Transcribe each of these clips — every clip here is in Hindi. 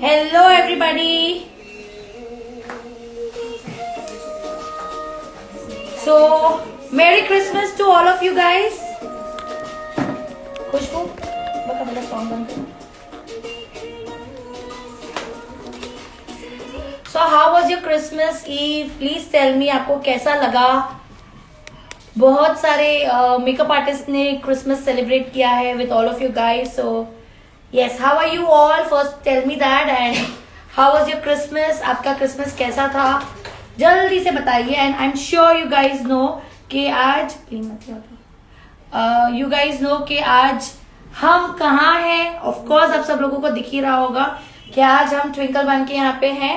Hello everybody. So Merry Christmas to all of you guys. खुशबू बता मेरा सॉन्ग बंद करो. So how was your Christmas Eve? Please tell me आपको कैसा लगा. बहुत सारे मेकअप आर्टिस्ट ने क्रिसमस सेलिब्रेट किया है with all of you guys. So yes, how are you all? First tell me that. And how was your Christmas? आपका क्रिसमस कैसा था? जल्दी से बताइए. And I'm sure you guys know कि आज you guys know कि आज हम कहाँ हैं. Of course आप सब लोगों को दिख ही रहा होगा कि आज हम ट्विंकल बन के यहाँ पे हैं.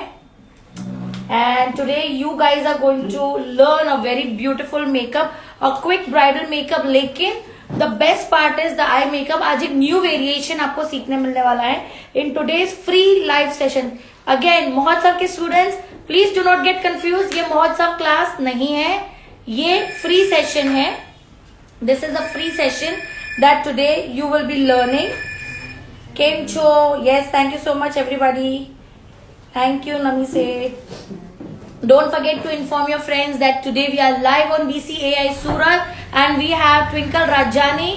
And today you guys are going to learn a very beautiful makeup, a quick bridal makeup. लेकिन the best part is the eye makeup. आज एक new variation आपको सीखने मिलने वाला है in today's free live session. Again महोत्सव के students please do not get confused. ये महोत्सव क्लास नहीं है, ये free session है. This is a free session that today you will be learning. Kem cho? Yes, thank you so much everybody. Thank you Namise. Don't forget to inform your friends that today we are live on BCAI Surat and we have Twinkle Rajani.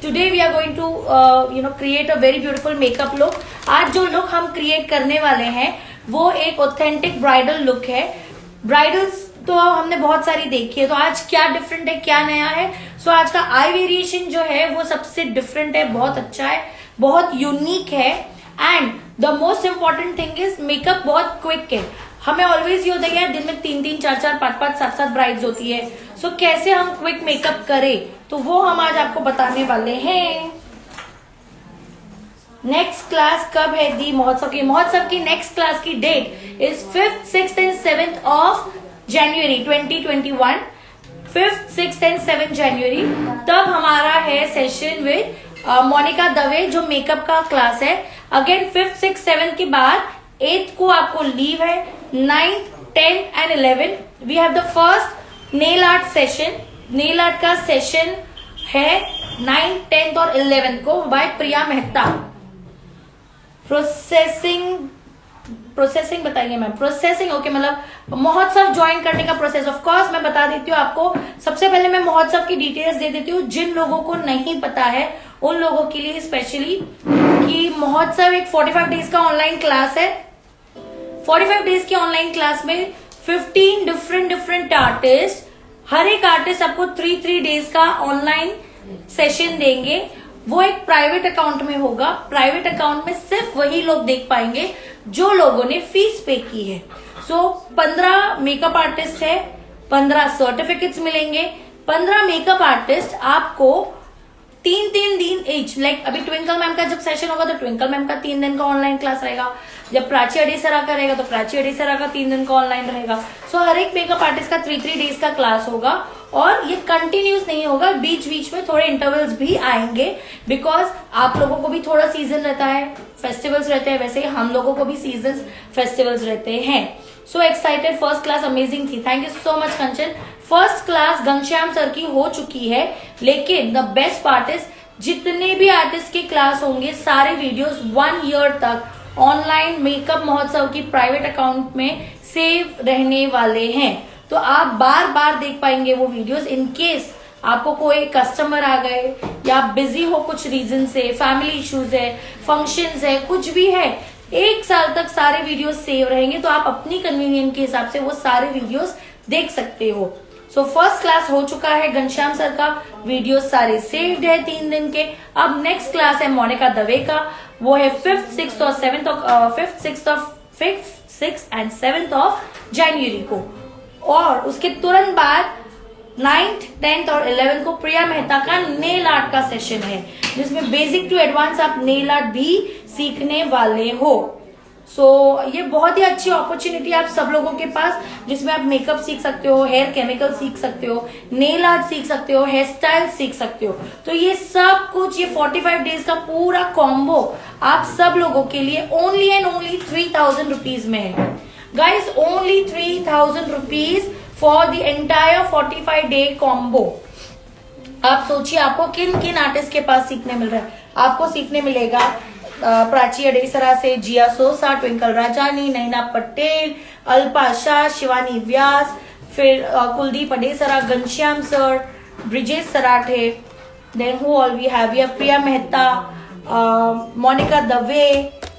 Today we are going to create a very beautiful makeup look. आज जो look हम create करने वाले हैं वो एक authentic bridal look है. Bridals तो हमने बहुत सारी देखी है, तो आज क्या डिफरेंट है, क्या नया है. सो आज का आई वेरिएशन जो है वो सबसे डिफरेंट है, बहुत अच्छा है, बहुत यूनिक है. And the most important thing is makeup बहुत क्विक है. हमें ऑलवेज ये होता है दिन में 3-3, 4-4, 5-5, 7-7 ब्राइड्स होती है. सो कैसे हम क्विक मेकअप करें, तो वो हम आज आपको बताने वाले हैं. नेक्स्ट क्लास कब है दी महोत्सव की नेक्स्ट क्लास की date is 5th, 6th and 7th of January 2021. 5th, 6th and 7th January. तब हमारा है सेशन विद मोनिका दवे जो मेकअप का क्लास है. अगेन 5th, 6th, 7th के बाद 8th को आपको लीव है. 9th, 10th and 11th we have the first nail art session. Nail art का सेशन है 9th, 10th और 11th को बाय प्रिया मेहता. प्रोसेसिंग बताइए मैम. प्रोसेसिंग ओके, मतलब महोत्सव ज्वाइन करने का प्रोसेस. ऑफ कोर्स मैं बता देती हूँ आपको. सबसे पहले मैं महोत्सव की डिटेल्स दे देती हूँ जिन लोगों को नहीं पता है उन लोगों के लिए स्पेशली कि महोत्सव एक 45 डेज का ऑनलाइन क्लास है. 45 डेज की ऑनलाइन क्लास में 15 डिफरेंट आर्टिस्ट, हर एक आर्टिस्ट आपको 3 डेज का ऑनलाइन सेशन देंगे. वो एक प्राइवेट अकाउंट में होगा. प्राइवेट अकाउंट में सिर्फ वही लोग देख पाएंगे जो लोगों ने फीस पे की है. सो 15 मेकअप आर्टिस्ट है, 15 सर्टिफिकेट्स मिलेंगे. 15 मेकअप आर्टिस्ट आपको 3 दिन ईच. लाइक अभी ट्विंकल मैम का जब सेशन होगा तो ट्विंकल मैम का 3 दिन का ऑनलाइन क्लास रहेगा. जब प्राची अडेसरा का रहेगा तो प्राची अडेसरा का 3 दिन का ऑनलाइन रहेगा. सो हर एक मेकअप आर्टिस्ट का 3 डेज का क्लास होगा. और ये कंटिन्यूस नहीं होगा, बीच बीच में थोड़े इंटरवल्स भी आएंगे. बिकॉज आप लोगों को भी थोड़ा सीजन रहता है, फेस्टिवल्स रहते हैं. वैसे हम लोगों को भी सीजन फेस्टिवल्स रहते हैं. So excited. First class amazing थी. Thank you so much Kanchan. First class Ghanshyam sir की हो चुकी है. लेकिन द बेस्ट पार्ट इज जितने भी आर्टिस्ट के क्लास होंगे सारे वीडियोस 1 ईयर तक ऑनलाइन मेकअप महोत्सव की प्राइवेट अकाउंट में सेव रहने वाले हैं. तो आप बार बार देख पाएंगे वो वीडियोस. इन केस आपको कोई कस्टमर आ गए या बिजी हो कुछ रीजन से, फैमिली इश्यूज है, फंक्शंस है, कुछ भी है, 1 साल तक सारे वीडियोस सेव रहेंगे. तो आप अपनी कन्वीनियंस के हिसाब से वो सारे वीडियोस देख सकते हो. सो फर्स्ट क्लास हो चुका है घनश्याम सर का. वीडियो सारे सेव्ड है 3 दिन के. अब नेक्स्ट क्लास है मोनिका दवे का. वो है 5th, 6th और 7th ऑफ जनवरी को. और उसके तुरंत बाद 9th, 10th और 11th को प्रिया मेहता का नेल आर्ट का सेशन है जिसमें बेसिक टू एडवांस आप नेल आर्ट भी सीखने वाले हो. सो ये बहुत ही अच्छी अपॉर्चुनिटी आप सब लोगों के पास, जिसमें आप मेकअप सीख सकते हो, हेयर केमिकल सीख सकते हो, नेल आर्ट सीख सकते हो, हेयर स्टाइल सीख सकते हो. तो ये सब कुछ, ये 45 डेज का पूरा कॉम्बो आप सब लोगों के लिए ओनली एंड ओनली 3000 रुपीज में है. Guys only 3000 rupees for the entire 45 day combo. आप सोचिए आपको किन किन आर्टिस्ट के पास सीखने मिल रहा है. आपको सीखने मिलेगा प्राची अडेसरा से जिया सोसा, ट्विंकल राजानी, नैना पटेल, अल्पा शाह, शिवानी व्यास, फिर Kuldeep Adesara, Ghanshyam sir, Brijesh Sarathe, then who all we have, Priya Mehta, Monika Dave,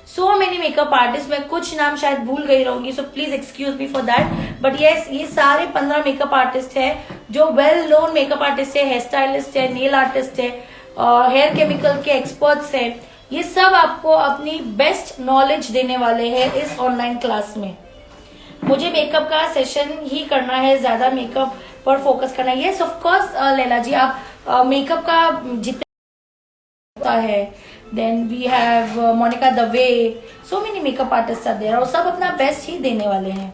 so many makeup artist. मैं कुछ नाम शायद भूल गई रहूंगी, so please excuse me for that. But yes, ये सारे 15 मेकअप आर्टिस्ट है जो वेल नोन मेकअप आर्टिस्ट है, हेयर स्टाइलिस्ट है, नेल आर्टिस्ट है, हेयर केमिकल के एक्सपर्ट्स है. ये सब आपको अपनी बेस्ट नॉलेज देने वाले हैं इस ऑनलाइन क्लास में. मुझे मेकअप का सेशन ही करना है, ज्यादा मेकअप पर फोकस करना है. Yes of course Laila ji, आप मेकअप का जितना होता है, then we have Monica Dave, so many makeup artist are there, और सब अपना बेस्ट ही देने वाले हैं.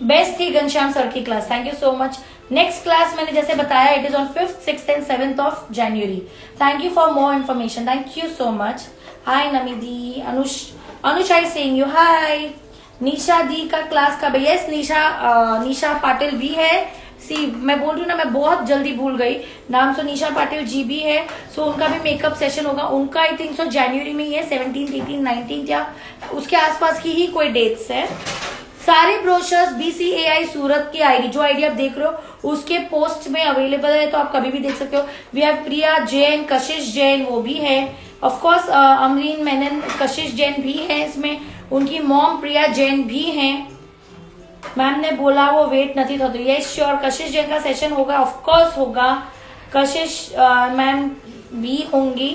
बेस्ट थी घनश्याम सर की class. Thank you so much. Next class मैंने जैसे बताया, it is on 5th, 6th and 7th of January. Thank you for more information. Thank you so much. Hi नमिदी, Anush I saying you hi. Nisha di का क्लास का भैया, यस निशा पाटिल भी है. सी मैं बोल रही हूँ ना, मैं बहुत जल्दी भूल गई नाम. सो निशा पाटिल जी भी है, सो उनका भी मेकअप सेशन होगा. उनका आई थिंक सो जनवरी में ही है, 17th, 18th, 19th या उसके आसपास की ही कोई डेट्स है. सारे ब्रोशर्स BCAI सूरत की आईडी, जो आईडी आप देख रहे हो उसके पोस्ट में अवेलेबल है, तो आप कभी भी देख सकते हो. वी हैव प्रिया जैन, कशिश जैन वो भी है. ऑफकोर्स अमरीन मेनन, कशिश जैन भी है इसमें. उनकी मॉम प्रिया जैन भी है. मैम ने बोला वो वेट नहीं था, तो ये श्योर कशिश जैन का सेशन होगा, ऑफकोर्स होगा. कशिश मैम भी होंगी.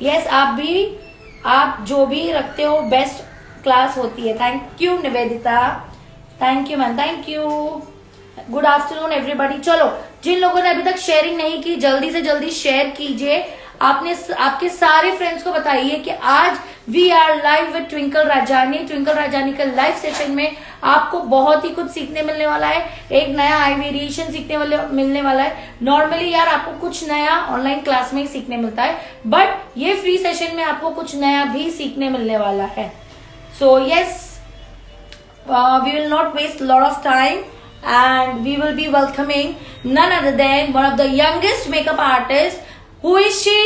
यस, आप जो भी रखते हो बेस्ट क्लास होती है. Thank you Nivedita. Thank you ma'am, thank you. Good afternoon everybody. चलो, जिन लोगों ने अभी तक शेयरिंग नहीं की, जल्दी से जल्दी शेयर कीजिए. आपके सारे फ्रेंड्स को बताइए कि आज we are live with Twinkle Rajani. Twinkle Rajani का लाइव सेशन में आपको बहुत ही कुछ सीखने मिलने वाला है. एक नया आई वेरिएशन मिलने वाला है. नॉर्मली यार आपको कुछ नया ऑनलाइन क्लास में ही सीखने मिलता है, बट ये फ्री सेशन में आपको कुछ नया भी सीखने मिलने वाला है. So yes, we will not waste a lot of time and we will be welcoming none other than one of the youngest makeup artists. Who is she?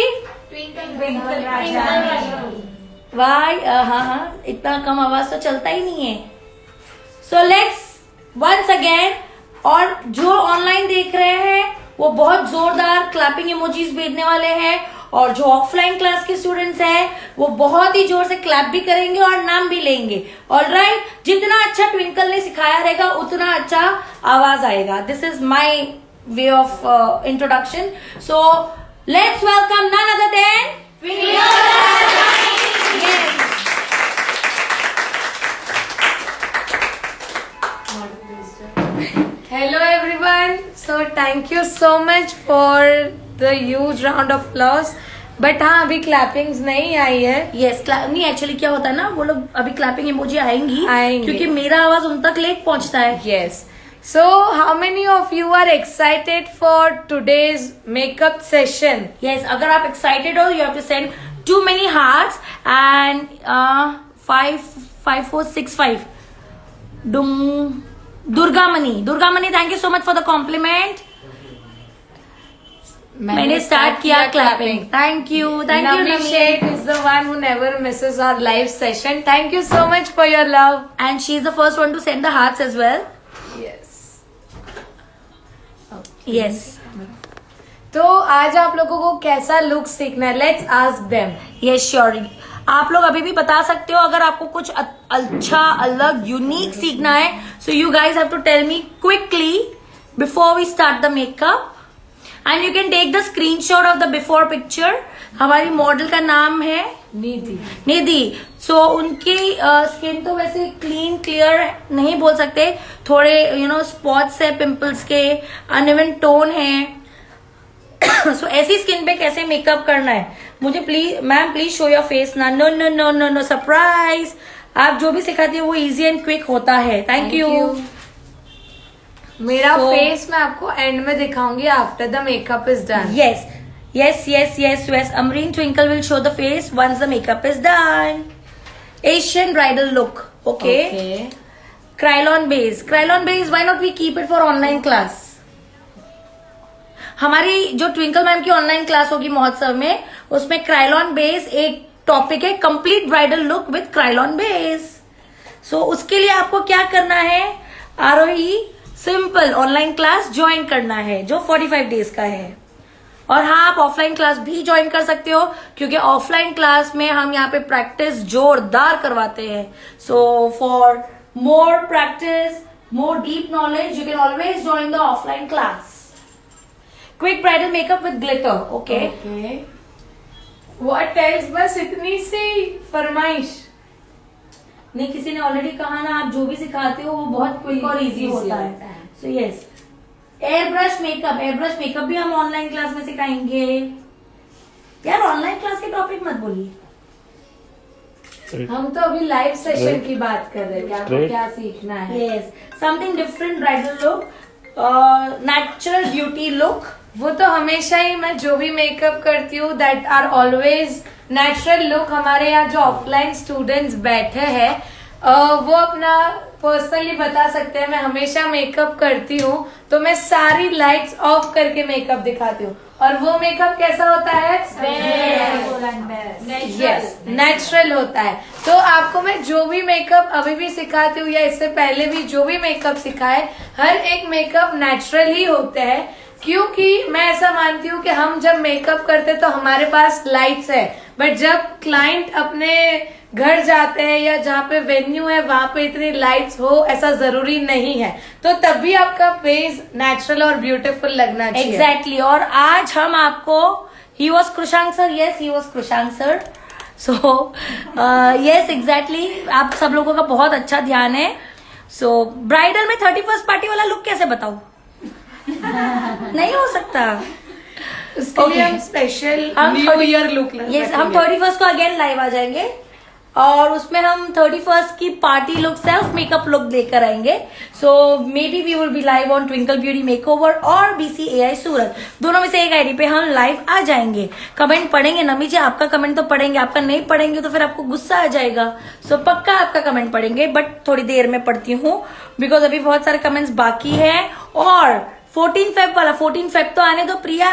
Twinkle Rajani. Why? हाँ, इतना कम आवाज तो चलता ही नहीं है. So let's once again, और जो ऑनलाइन देख रहे हैं वो बहुत जोरदार क्लैपिंग इमोजीज भेजने वाले हैं, और जो ऑफलाइन क्लास के स्टूडेंट्स हैं वो बहुत ही जोर से क्लैप भी करेंगे और नाम भी लेंगे. ऑलराइट, जितना अच्छा ट्विंकल ने सिखाया रहेगा उतना अच्छा आवाज आएगा. This is my way of introduction. So let's welcome none other than Hello everyone. So thank you so much for the huge round of applause. But हाँ, अभी क्लैपिंग्स नहीं आई है. यस, नहीं एक्चुअली क्या होता है ना, वो लोग अभी क्लैपिंग इमोजी आएंगी क्योंकि मेरा आवाज उन तक लेट पहुंचता है. Yes. So how many of you are excited for today's makeup session? Yes, अगर आप एक्साइटेड हो, you have to send too many hearts and 55465. Durga Mani, thank you so much for the compliment. मैंने स्टार्ट किया clapping. Thank you Nami Sheikh is the one who never misses our live session. Thank you so much for your love. And she is the first one to send the hearts as well. Yes. Yes. तो आज आप लोगों को कैसा लुक सीखना है? Let's ask them. Yes, sure. आप लोग अभी भी बता सकते हो अगर आपको कुछ अच्छा, अलग, यूनिक सीखना है. So you guys have to tell me quickly before we start the makeup. And you can take the screenshot of the before picture. हमारी मॉडल का नाम है निधि. सो उनकी स्किन तो वैसे क्लीन क्लियर नहीं बोल सकते, थोड़े स्पॉट्स है पिंपल्स के, अनइवन टोन है. सो ऐसी स्किन पे कैसे मेकअप करना है मुझे प्लीज शो योर फेस ना. No no no no no surprise. आप जो भी सिखाती है वो इजी एंड क्विक होता है. Thank you. मेरा फेस मैं आपको एंड में दिखाऊंगी after the makeup is done. Yes. Amreen Twinkle will show the face once the makeup is done. Asian bridal look. Okay. Krylon base. Why not we keep it for online class? हमारी जो ट्विंकल मैम की ऑनलाइन क्लास होगी महोत्सव में, उसमें क्राइलॉन बेस एक टॉपिक है, complete bridal look with Kryolan base. So उसके लिए आपको क्या करना है, Arohi simple online class join करना है जो 45 डेज का है। और हाँ, आप ऑफलाइन क्लास भी ज्वाइन कर सकते हो, क्योंकि ऑफलाइन क्लास में हम यहाँ पे प्रैक्टिस जोरदार करवाते हैं। So for more practice, more deep knowledge, you can always join the offline class. Quick bridal makeup with glitter. Okay, what else? बस इतनी सी फरमाइश? नहीं, किसी ने ऑलरेडी कहा ना, आप जो भी सिखाते हो वो बहुत क्विक और इजी होता है। So yes, air brush makeup भी हम ऑनलाइन क्लास में सिखाएंगे। यार ऑनलाइन क्लास के टॉपिक मत बोलिए, हम तो अभी लाइव सेशन की बात कर रहे थे, आपको क्या सीखना है? Yes, something different bridal look, natural beauty look. वो तो हमेशा ही मैं जो भी मेकअप करती हूँ that are always natural look. हमारे यहाँ जो ऑफलाइन स्टूडेंट्स बैठे हैं वो अपना पर्सनली बता सकते हैं, मैं हमेशा मेकअप करती हूँ तो मैं सारी लाइट्स ऑफ करके मेकअप दिखाती हूँ, और वो मेकअप कैसा होता है? यस, नेचुरल होता है। तो आपको मैं जो भी मेकअप अभी भी सिखाती हूँ या इससे पहले भी जो भी मेकअप सिखाए, हर एक मेकअप नेचुरल ही होते हैं, क्योंकि मैं ऐसा मानती हूँ कि हम जब मेकअप करते तो हमारे पास लाइट्स है, बट जब क्लाइंट अपने घर जाते हैं या जहाँ पे वेन्यू है वहां पे इतनी लाइट्स हो ऐसा जरूरी नहीं है, तो तब भी आपका फेस नेचुरल और ब्यूटीफुल लगना चाहिए। एग्जैक्टली। और आज हम आपको, he was Krishank sir, yes he was Krishank sir. So yes exactly, आप सब लोगों का बहुत अच्छा ध्यान है। सो ब्राइडल में 31st पार्टी वाला लुक कैसे बताऊं? नहीं हो सकता, उसके लिए हम special new year look yes, हम 31st को अगेन लाइव आ जाएंगे और उसमें हम 31st की party look, self makeup look लेकर आएंगे। So maybe we will be live on Twinkle beauty makeover और BCAI सूरत, दोनों में से एक आईडी पे हम लाइव आ जाएंगे। कमेंट पढ़ेंगे नमी जी, आपका कमेंट तो पढ़ेंगे, आपका नहीं पढ़ेंगे तो फिर आपको गुस्सा आ जाएगा। सो पक्का आपका कमेंट पढ़ेंगे, बट थोड़ी देर में पढ़ती हूँ बिकॉज अभी बहुत सारे कमेंट्स बाकी है। और 14 फेब वाला, 14 फेब तो आने दो प्रिया,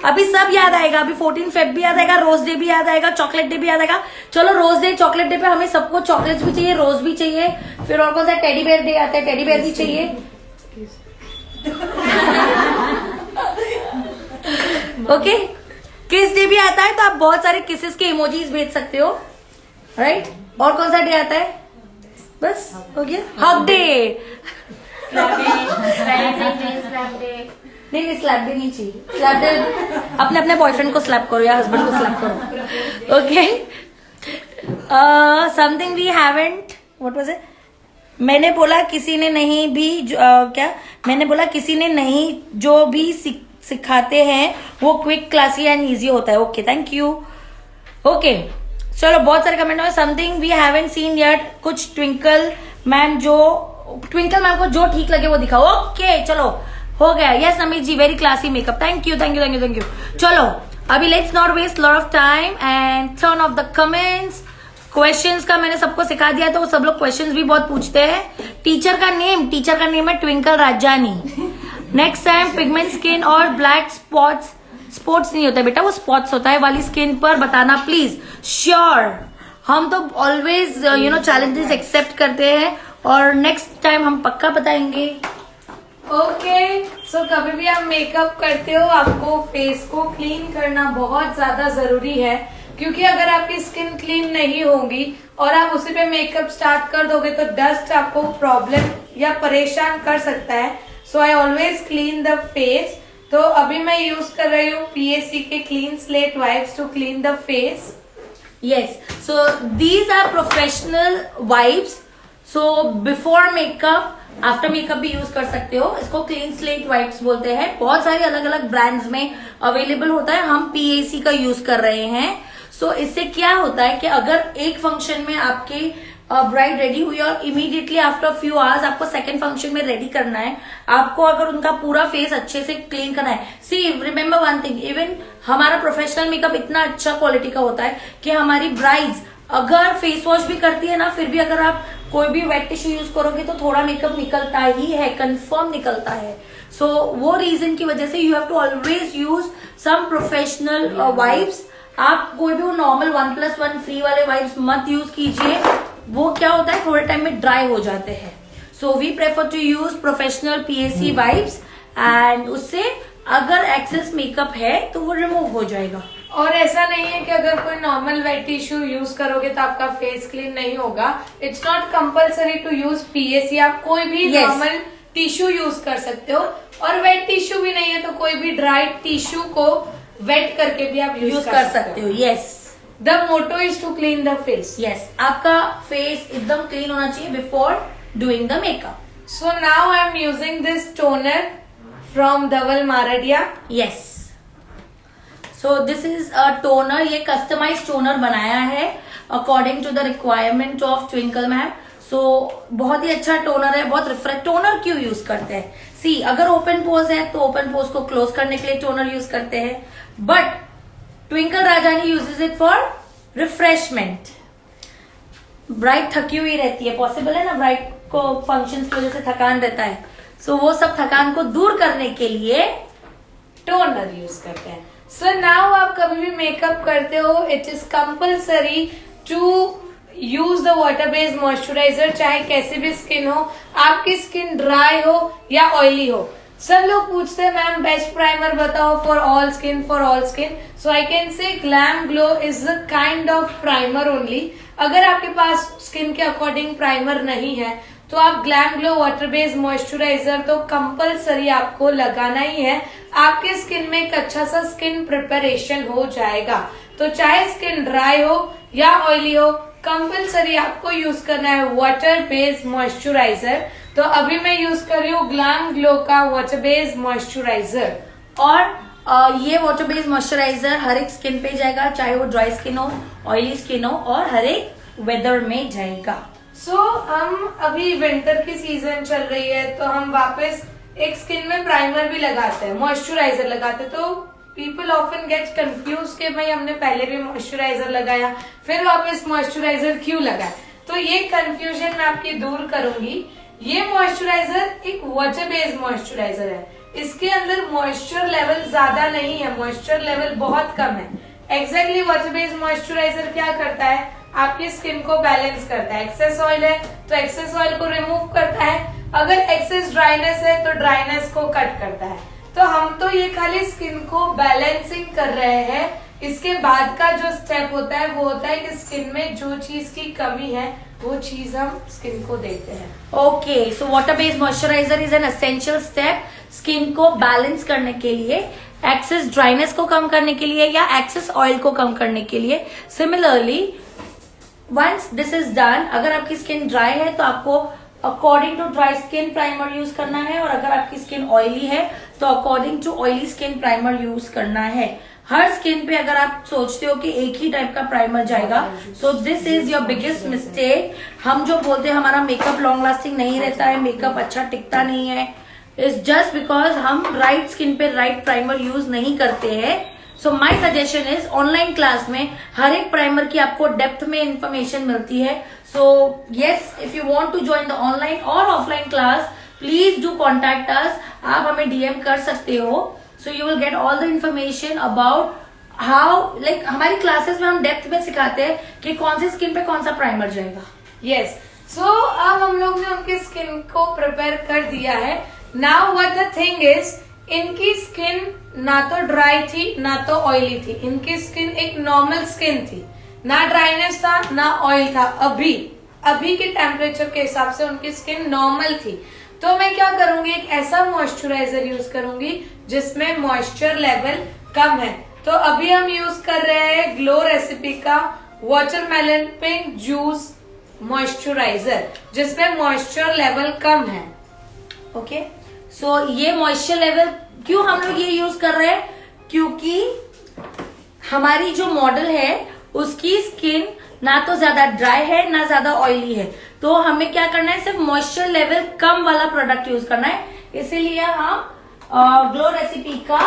अभी सब याद आएगा, अभी 14 फेब भी याद आएगा, रोज डे भी याद आएगा, चॉकलेट डे भी याद आएगा। चलो रोज डे चॉकलेट डे पे हमें सबको चॉकलेट्स भी चाहिए, रोज भी चाहिए, फिर और कौन सा टेडी बेयर डे आता है, टेडी बेयर भी चाहिए। ओके, किस डे भी आता है तो आप बहुत सारे किसेस के इमोजीज भेज सकते हो, राइट? और कौन सा डे आता है? बस हो गया, हग डे। नहीं, स्लैप भी नहीं चाहिए, स्लैप डे अपने अपने बॉयफ्रेंड को स्लैप करो या हस्बैंड को स्लैप करो। Okay, something we haven't, what was it? मैंने बोला किसी ने नहीं भी क्या मैंने बोला किसी ने नहीं, जो भी सिखाते हैं वो क्विक, क्लासी एंड इजी होता है। Okay, thank you. ओके, चलो बहुत सारे कमेंट हुए। Something we haven't seen yet, कुछ ट्विंकल मैम को जो ठीक लगे वो दिखाओ। ओके, चलो हो गया। Yes Amit ji, very classy makeup, thank you thank you thank you thank you. चलो अभी let's not waste lot of time and turn off the comments. Questions का मैंने सबको सिखा दिया, तो सब लोग क्वेश्चंस भी बहुत पूछते हैं। टीचर का नेम है twinkle Rajani. Next time pigment skin और ब्लैक स्पॉट्स नहीं होता बेटा, वो स्पॉट्स होता है वाली स्किन पर बताना प्लीज। श्योर, हम तो ऑलवेज चैलेंजेस एक्सेप्ट करते हैं और नेक्स्ट टाइम हम पक्का बताएंगे। ओके, सो कभी भी आप मेकअप करते हो आपको फेस को क्लीन करना बहुत ज्यादा जरूरी है, क्योंकि अगर आपकी स्किन क्लीन नहीं होगी और आप उसी पे मेकअप स्टार्ट कर दोगे तो डस्ट आपको प्रॉब्लम या परेशान कर सकता है। So I always clean the face. तो अभी मैं यूज कर रही हूँ PAC के clean slate wipes to clean the face. Yes, so these are professional wipes. So before makeup, after makeup भी यूज कर सकते हो। इसको क्लीन स्लेट वाइप्स बोलते हैं, बहुत सारे अलग अलग ब्रांड्स में अवेलेबल होता है। हम PAC का यूज कर रहे हैं। सो इससे क्या होता है कि अगर एक फंक्शन में आपके ब्राइड रेडी हुई और इमीडिएटली आफ्टर फ्यू आवर्स आपको सेकंड फंक्शन में रेडी करना है, आपको अगर उनका पूरा फेस अच्छे से क्लीन करना है। सी रिमेम्बर वन थिंग, इवन हमारा प्रोफेशनल मेकअप इतना अच्छा क्वालिटी का होता है कि हमारी ब्राइड्स अगर फेस वॉश भी करती है ना, फिर भी अगर आप कोई भी वेट टिश्यू यूज करोगे तो थोड़ा मेकअप निकलता ही है, कंफर्म निकलता है। सो वो रीजन की वजह से you have to always use some professional wipes. आप कोई भी वो नॉर्मल 1+1 फ्री वाले वाइप्स मत यूज कीजिए, वो क्या होता है थोड़े टाइम में ड्राई हो जाते हैं। So we prefer to use professional PAC wipes, and उससे अगर एक्सेस मेकअप है तो वो रिमूव हो जाएगा। और ऐसा नहीं है कि अगर कोई नॉर्मल वेट टिश्यू यूज करोगे तो आपका फेस क्लीन नहीं होगा। It's not compulsory to use PAC, आप कोई भी Yes. नॉर्मल टिश्यू यूज कर सकते हो। और वेट टिश्यू भी नहीं है तो कोई भी ड्राई टिश्यू को वेट करके भी आप यूज कर सकते हो। Yes the motto is to clean the face. Yes, आपका फेस एकदम क्लीन होना चाहिए before doing the makeup. So now I am using this toner from Dhaval Mardia. Yes, so this is a toner, ये कस्टमाइज टोनर बनाया है according to the requirement of Twinkle ma'am. So बहुत ही अच्छा टोनर है, बहुत रिफ्रेश। टोनर क्यों यूज करते हैं? सी, अगर ओपन पोज है तो ओपन पोज को क्लोज करने के लिए टोनर यूज करते हैं, but twinkle Rajani uses it for refreshment. Bright थकी हुई रहती है, पॉसिबल है ना, ब्राइट को फंक्शंस की वजह से थकान रहता है, सो वो सब थकान को दूर करने के लिए टोनर यूज करते हैं। सो नाउ आप कभी भी मेकअप करते हो, it is compulsory to use the water based moisturiser, चाहे कैसी भी स्किन हो, आपकी स्किन ड्राई हो या ऑयली हो। सब लोग पूछते हैं मैम बेस्ट प्राइमर बताओ for all skin, for all skin. So I can से glam glow is a kind of primer only. अगर आपके पास स्किन के अकॉर्डिंग प्राइमर नहीं है तो आप glam glow water based moisturiser तो कंपलसरी आपको लगाना ही है। आपके स्किन में एक अच्छा सा स्किन प्रिपरेशन हो जाएगा। तो चाहे स्किन ड्राई हो या ऑयली हो, कंपलसरी आपको यूज करना है वाटर बेस्ड मॉइस्चराइजर। तो अभी मैं यूज कर रही हूँ ग्लैम ग्लो का वाटर बेस्ड मॉइस्चराइजर। और ये वाटर बेस्ड मॉइस्चराइजर हर एक स्किन पे जाएगा, चाहे वो ड्राई स्किन हो, ऑयली स्किन हो, और हर एक वेदर में जाएगा। सो हम अभी विंटर की सीजन चल रही है तो हम वापस एक स्किन में प्राइमर भी लगाते हैं, मॉइस्चराइजर लगाते हैं। तो पीपल ऑफन गेट कंफ्यूज कि भाई हमने पहले भी मॉइस्चराइजर लगाया फिर वापस मॉइस्चराइजर क्यों लगाया। तो ये कंफ्यूजन मैं आपकी दूर करूंगी। ये मॉइस्चराइजर एक वाटर बेस्ड मॉइस्चराइजर है, इसके अंदर मॉइस्चर लेवल ज्यादा नहीं है, मॉइस्चर लेवल बहुत कम है। एग्जैक्टली वाटर बेस्ड मॉइस्चराइजर क्या करता है, आपकी स्किन को बैलेंस करता है। एक्सेस ऑयल है तो एक्सेस ऑयल को रिमूव करता है, अगर एक्सेस ड्राइनेस है तो ड्राइनेस को कट करता है। तो हम तो ये खाली स्किन को बैलेंसिंग कर रहे हैं। इसके बाद का जो स्टेप होता है वो होता है कि स्किन में जो चीज की कमी है वो चीज हम स्किन को देते हैं। Okay, so water based moisturiser is an essential step skin को बैलेंस करने के लिए, एक्सेस ड्राइनेस को कम करने के लिए या एक्सेस ऑयल को कम करने के लिए। Similarly once this is done, अगर आपकी स्किन ड्राई है तो आपको according to dry skin primer use करना है, और अगर आपकी स्किन ऑयली है तो according to oily skin primer use करना है। हर स्किन पे अगर आप सोचते हो कि एक ही टाइप का प्राइमर जाएगा, सो this is your biggest mistake. हम जो बोलते हैं हमारा मेकअप लॉन्ग लास्टिंग नहीं रहता है, मेकअप अच्छा टिकता नहीं है, इज जस्ट बिकॉज हम राइट स्किन पे राइट प्राइमर यूज नहीं करते हैं। So my suggestion is online class में हर एक प्राइमर की आपको डेप्थ में इंफॉर्मेशन मिलती है। So yes, if you want to join the online और offline class, please do contact us. आप हमें DM कर सकते हो। So you will get all the information about how, like हमारी क्लासेस में हम डेप्थ में सिखाते हैं कि कौन सी स्किन पे कौन सा प्राइमर जाएगा। यस, सो अब हम लोग ने उनकी स्किन को प्रिपेयर कर दिया है। Now what the thing is, इनकी स्किन ना तो ड्राई थी ना तो ऑयली थी, इनकी स्किन एक नॉर्मल स्किन थी, ना ड्राइनेस था ना ऑयल था। अभी के टेम्परेचर के हिसाब से उनकी स्किन नॉर्मल थी। तो मैं क्या करूंगी, एक ऐसा मॉइस्चराइजर यूज करूंगी जिसमें मॉइस्चर लेवल कम है। तो अभी हम यूज कर रहे हैं ग्लो रेसिपी का वाटरमेलन पिंक जूस मॉइस्चराइजर, जिसमें मॉइस्चर लेवल कम है। ओके, सो ये मॉइस्चर लेवल क्यों हम लोग ये यूज कर रहे हैं, क्योंकि हमारी जो मॉडल है उसकी स्किन ना तो ज्यादा ड्राई है ना ज्यादा ऑयली है। तो हमें क्या करना है, सिर्फ मॉइस्चर लेवल कम वाला प्रोडक्ट यूज करना है। इसीलिए हम ग्लो रेसिपी का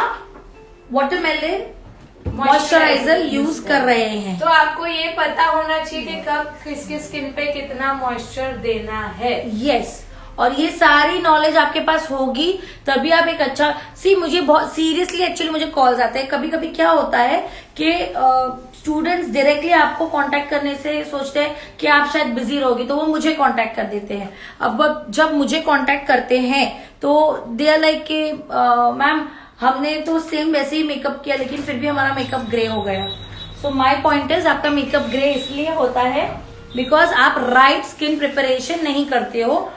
वाटरमेलन मॉइस्चराइजर यूज कर रहे हैं। तो आपको ये पता होना चाहिए कि कब किसकी स्किन पे कितना मॉइस्चर देना है। यस, और ये सारी नॉलेज आपके पास होगी तभी आप एक अच्छा मुझे बहुत सीरियसली एक्चुअली मुझे कॉल्स आते हैं। कभी कभी क्या होता है कि स्टूडेंट्स डायरेक्टली आपको कांटेक्ट करने से सोचते हैं कि आप शायद बिजी रहोगी, तो वो मुझे कांटेक्ट कर देते हैं। अब जब मुझे कांटेक्ट करते हैं तो दे आर लाइक कि मैम हमने तो सेम वैसे ही मेकअप किया लेकिन फिर भी हमारा मेकअप ग्रे हो गया। सो माय पॉइंट इज आपका मेकअप ग्रे इसलिए होता है बिकॉज आप राइट स्किन प्रिपरेशन नहीं करते हो।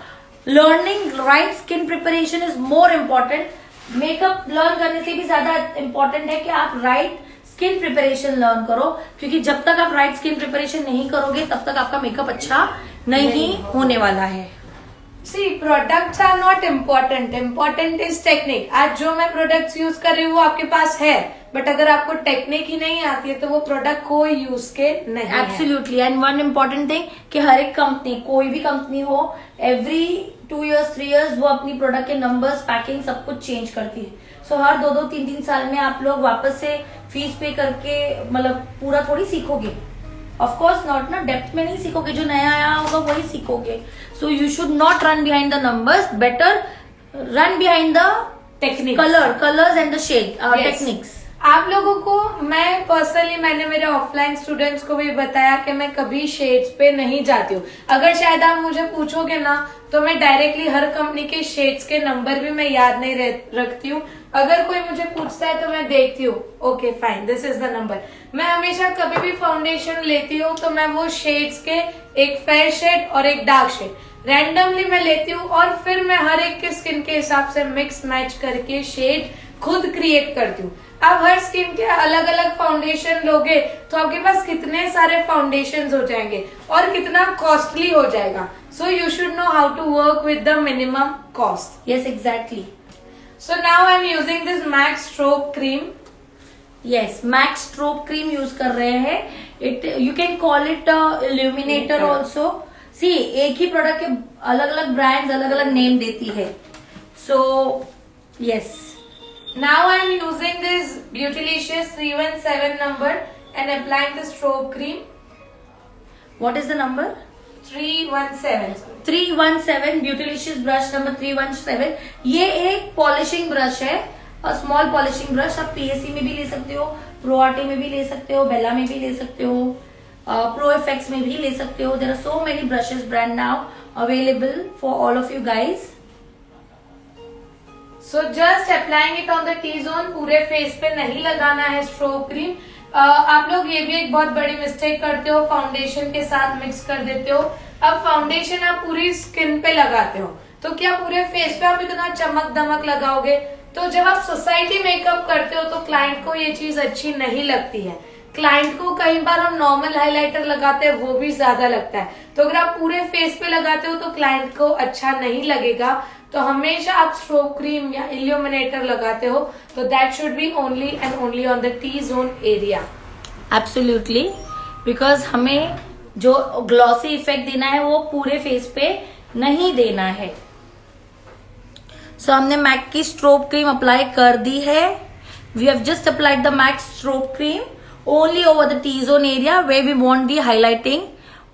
Learning right skin preparation is more important. Makeup learn करने से भी ज्यादा इम्पोर्टेंट है कि आप राइट स्किन प्रिपरेशन लर्न करो, क्योंकि जब तक आप राइट स्किन प्रिपरेशन नहीं करोगे तब तक आपका मेकअप अच्छा नहीं होने वाला है। See, products are not important. Important is technique. आज जो मैं प्रोडक्ट्स यूज कर रही हूँ वो आपके पास है, बट अगर आपको टेक्निक ही नहीं आती है तो वो प्रोडक्ट कोई यूज के नहीं है। Absolutely. And one important thing कि हर एक कंपनी, कोई भी कंपनी हो, एवरी 2 years 3 years वो अपनी प्रोडक्ट के नंबर्स, पैकिंग सब कुछ चेंज करती है। सो हर 2-2 3-3 साल में आप लोग वापस से फीस पे करके मतलब पूरा थोड़ी सीखोगे। ऑफ कोर्स नॉट ना, डेप्थ में नहीं सीखोगे, जो नया आया होगा वही सीखोगे। So you should not run behind the numbers, better run behind the technique, colours and the shade techniques. आप लोगों को मैं पर्सनली, मैंने मेरे ऑफलाइन स्टूडेंट्स को भी बताया कि मैं कभी शेड्स पे नहीं जाती हूँ। अगर शायद आप मुझे पूछोगे ना तो मैं डायरेक्टली हर कंपनी के शेड्स के नंबर भी मैं याद नहीं रखती हूँ। अगर कोई मुझे पूछता है तो मैं देखती हूँ, okay fine, this is the number. मैं हमेशा कभी भी फाउंडेशन लेती हूँ तो मैं वो शेड्स के एक फेयर शेड और एक डार्क शेड रैंडमली मैं लेती हूँ और फिर मैं हर एक के स्किन के हिसाब से मिक्स मैच करके शेड खुद क्रिएट करती हूँ। आप हर स्किन के अलग अलग फाउंडेशन लोगे तो आपके पास कितने सारे फाउंडेशन हो जाएंगे और कितना कॉस्टली हो जाएगा। So you should know how to work with the minimum cost. Yes exactly. So now I am using this max strobe cream. Yes, max strobe cream use कर रहे हैं। It you can call it illuminator also. See एक ही प्रोडक्ट के अलग अलग ब्रांड्स अलग अलग नेम देती है। So yes, now I am using this Beautylicious 317 number and applying the strobe cream. what is the number? 317. 317 Beautylicious brush number 317। ये एक पॉलिशिंग ब्रश है, स्मॉल पॉलिशिंग ब्रश। आप पीएससी में भी ले सकते हो, प्रो आर्टे में भी ले सकते हो, बेला में भी ले सकते हो, प्रो एफेक्ट्स में भी ले सकते हो। There are so many brushes brand now available for all of you guys. So just applying it on the T-zone, पूरे फेस पे नहीं लगाना है स्ट्रोब क्रीम। आप लोग ये भी एक बहुत बड़ी मिस्टेक करते हो, फाउंडेशन के साथ मिक्स कर देते हो। अब फाउंडेशन आप पूरी स्किन पे लगाते हो तो क्या पूरे फेस पे आप इतना चमक दमक लगाओगे? तो जब आप सोसाइटी मेकअप करते हो तो क्लाइंट को ये चीज अच्छी नहीं लगती है। क्लाइंट को कई बार हम नॉर्मल हाइलाइटर लगाते हैं वो भी ज्यादा लगता है, तो अगर आप पूरे फेस पे लगाते हो तो क्लाइंट को अच्छा नहीं लगेगा। तो हमेशा आप स्ट्रोब क्रीम या इल्यूमिनेटर लगाते हो तो that should be only and only on the T zone area. Absolutely, because हमें जो ग्लॉसी इफेक्ट देना है वो पूरे फेस पे नहीं देना है। सो हमने मैक की स्ट्रोब क्रीम अप्लाई कर दी है। We have just applied the MAC strobe cream only over the T zone area where we want the highlighting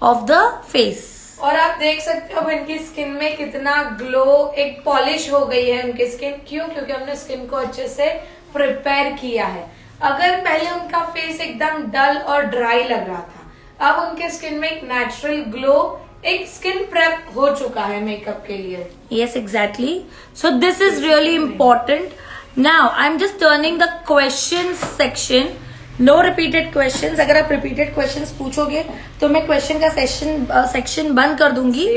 of the face. और आप देख सकते हो अब इनकी स्किन में कितना ग्लो, एक पॉलिश हो गई है उनकी स्किन। क्यों? क्योंकि हमने स्किन को अच्छे से प्रिपेयर किया है। अगर पहले उनका फेस एकदम डल और ड्राई लग रहा था, अब उनके स्किन में एक नेचुरल ग्लो, एक स्किन प्रेप हो चुका है मेकअप के लिए। Yes, exactly. So this is really important. Now I'm just turning the questions section. No repeated questions. अगर आप repeated questions पूछोगे तो मैं question का section बंद कर दूंगी।